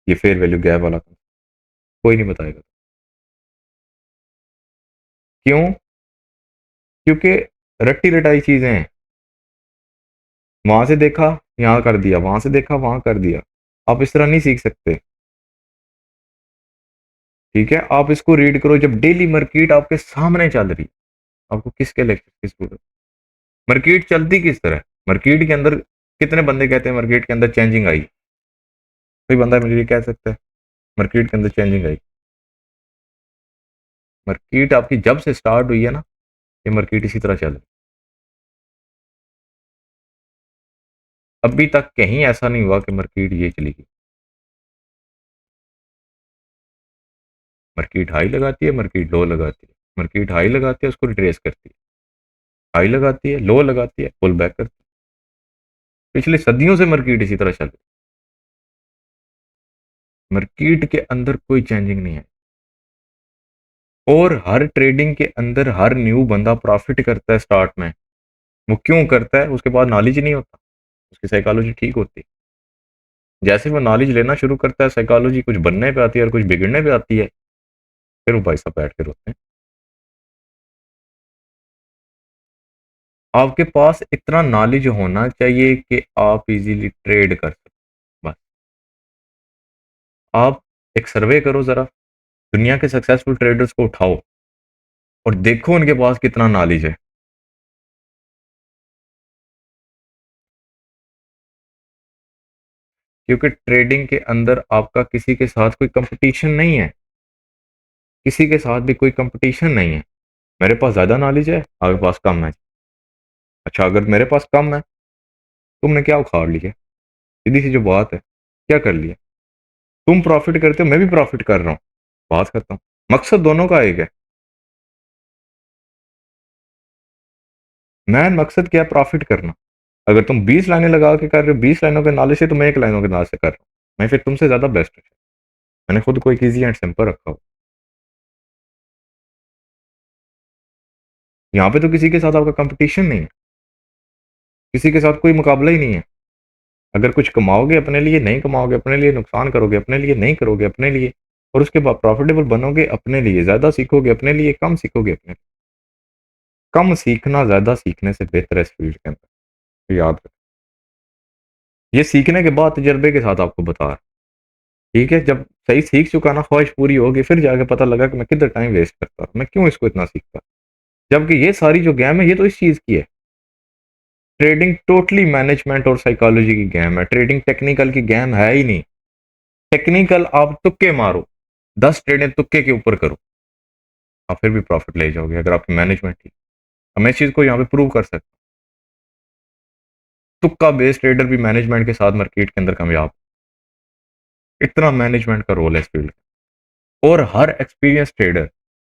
ये फेयर वैल्यू गैप वाला। कोई नहीं बताएगा। क्यों? क्योंकि रट्टी रटाई चीजें हैं। वहां से देखा, यहाँ कर दिया, वहां से देखा, वहां कर दिया। आप इस तरह नहीं सीख सकते। ठीक है, आप इसको रीड करो जब डेली मार्केट आपके सामने चल रही है। आपको किसके लेक्चर की जरूरत? मार्केट चलती किस तरह, मार्केट के अंदर कितने बंदे कहते हैं मार्केट के अंदर चेंजिंग आई? कोई बंदा मुझे ये कह सकता है मार्केट के अंदर चेंजिंग आई? मार्केट आपकी जब से स्टार्ट हुई है ना, ये मार्केट इसी तरह चल रही है। अभी तक कहीं ऐसा नहीं हुआ कि मार्केट ये चली गई। मार्केट हाई लगाती है, मार्केट लो लगाती है, मार्केट हाई लगाती है उसको रिट्रेस करती है, हाई लगाती है, लो लगाती है, पुल बैक करती है। पिछले सदियों से मार्केट इसी तरह चल रही है। मार्केट के अंदर कोई चेंजिंग नहीं है। और हर ट्रेडिंग के अंदर हर न्यू बंदा प्रॉफिट करता है स्टार्ट में। वो क्यों करता है? उसके बाद नॉलेज नहीं होता, उसकी साइकोलॉजी ठीक होती है। जैसे वो नॉलेज लेना शुरू करता है, साइकोलॉजी कुछ बनने पे आती है और कुछ बिगड़ने पे आती है, फिर वो भाई साहब बैठ के रोते हैं। आपके पास इतना नॉलेज होना चाहिए कि आप इजीली ट्रेड कर सको, बस। आप एक सर्वे करो जरा, दुनिया के सक्सेसफुल ट्रेडर्स को उठाओ और देखो उनके पास कितना नॉलेज है। क्योंकि ट्रेडिंग के अंदर आपका किसी के साथ कोई कंपटीशन नहीं है, किसी के साथ भी कोई कंपटीशन नहीं है। मेरे पास ज्यादा नॉलेज है, आपके पास कम है। अच्छा, अगर मेरे पास कम है, तुमने क्या उखाड़ लिया? सीधी सी जो बात है, क्या कर लिया? तुम प्रॉफिट करते हो, मैं भी प्रॉफिट कर रहा हूँ, बात करता हूँ। मकसद दोनों का एक है। मैन मकसद क्या है? प्रॉफिट करना। अगर तुम 20 लाइनें लगा के कर रहे हो 20 लाइनों के नॉलेज से, तो मैं 1 लाइनों के नॉलेज से कर रहा हूँ, मैं फिर तुमसे ज्यादा बेस्ट है। मैंने खुद को एक ईजी एंड सिंपल रखा हो। यहाँ पे तो किसी के साथ आपका कंपटीशन नहीं है, किसी के साथ कोई मुकाबला ही नहीं है। अगर कुछ कमाओगे अपने लिए, नहीं कमाओगे अपने लिए, नुकसान करोगे अपने लिए, नहीं करोगे अपने लिए, और उसके बाद प्रॉफिटेबल बनोगे अपने लिए, ज्यादा सीखोगे अपने लिए, कम सीखोगे अपने लिए। कम सीखना ज्यादा सीखने से बेहतर है इस फील्ड के अंदर, तो याद रखो। ये सीखने के बाद तजर्बे के साथ आपको बता रहा। ठीक है, जब सही सीख चुका ना, ख्वाहिश पूरी होगी, फिर जाके पता लगा कि मैं किधर टाइम वेस्ट करता रहा, मैं क्यों इसको इतना सीखता। जबकि ये सारी जो गेम है, ये तो इस चीज की है। ट्रेडिंग टोटली मैनेजमेंट और साइकोलॉजी की गेम है, ट्रेडिंग टेक्निकल की गेम है ही नहीं। टेक्निकल आप तुक्के मारो, 10 ट्रेडें तुक्के के ऊपर करो, आप फिर भी प्रॉफिट ले जाओगे अगर आपकी मैनेजमेंट ठीक। मैं इस चीज को यहाँ पे प्रूव कर सकता हूँ। तुक्का बेस्ड ट्रेडर भी मैनेजमेंट के साथ मार्केट के अंदर कामयाब। इतना मैनेजमेंट का रोल है इस फील्ड में। और हर एक्सपीरियंस ट्रेडर,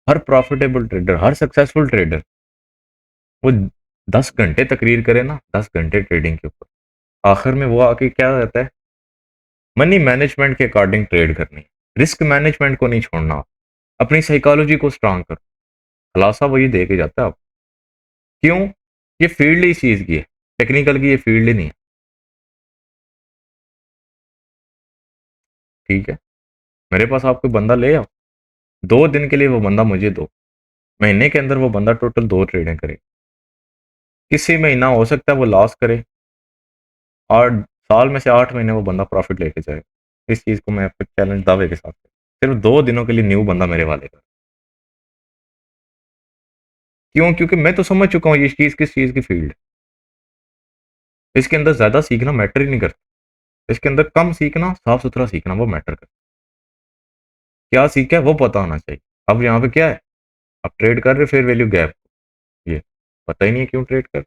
हर प्रॉफिटेबल ट्रेडर, हर सक्सेसफुल ट्रेडर, वो 10 घंटे तकरीर करे ना, 10 घंटे ट्रेडिंग के ऊपर, आखिर में वो आके क्या रहता है? मनी मैनेजमेंट के अकॉर्डिंग ट्रेड करनी है, रिस्क मैनेजमेंट को नहीं छोड़ना, अपनी साइकोलॉजी को स्ट्रांग करो। खुलासा वही दे के जाता है आप। क्यों? ये फील्ड ही इस चीज की है, टेक्निकल की ये फील्ड ही नहीं है। ठीक है, मेरे पास आप कोई बंदा ले आओ, 2 दिन के लिए वो बंदा मुझे दो, महीने के अंदर वो बंदा टोटल 2 ट्रेडें करे। किसी महीना हो सकता है वो लॉस करे, और साल में से 8 महीने वो बंदा प्रॉफिट लेके जाए। इस चीज को मैं आपको चैलेंज दावे के साथ, सिर्फ 2 दिनों के लिए न्यू बंदा मेरे वाले का। क्यों? क्योंकि मैं तो समझ चुका हूँ ये चीज किस चीज की फील्ड है। इसके अंदर ज्यादा सीखना मैटर ही नहीं करता, इसके अंदर कम सीखना, साफ सुथरा सीखना वो मैटर करता। क्या सीखा है वो पता होना चाहिए। अब यहाँ पे क्या है, आप ट्रेड कर रहे हो फेयर वैल्यू गैप, ये पता ही नहीं है क्यों ट्रेड कर।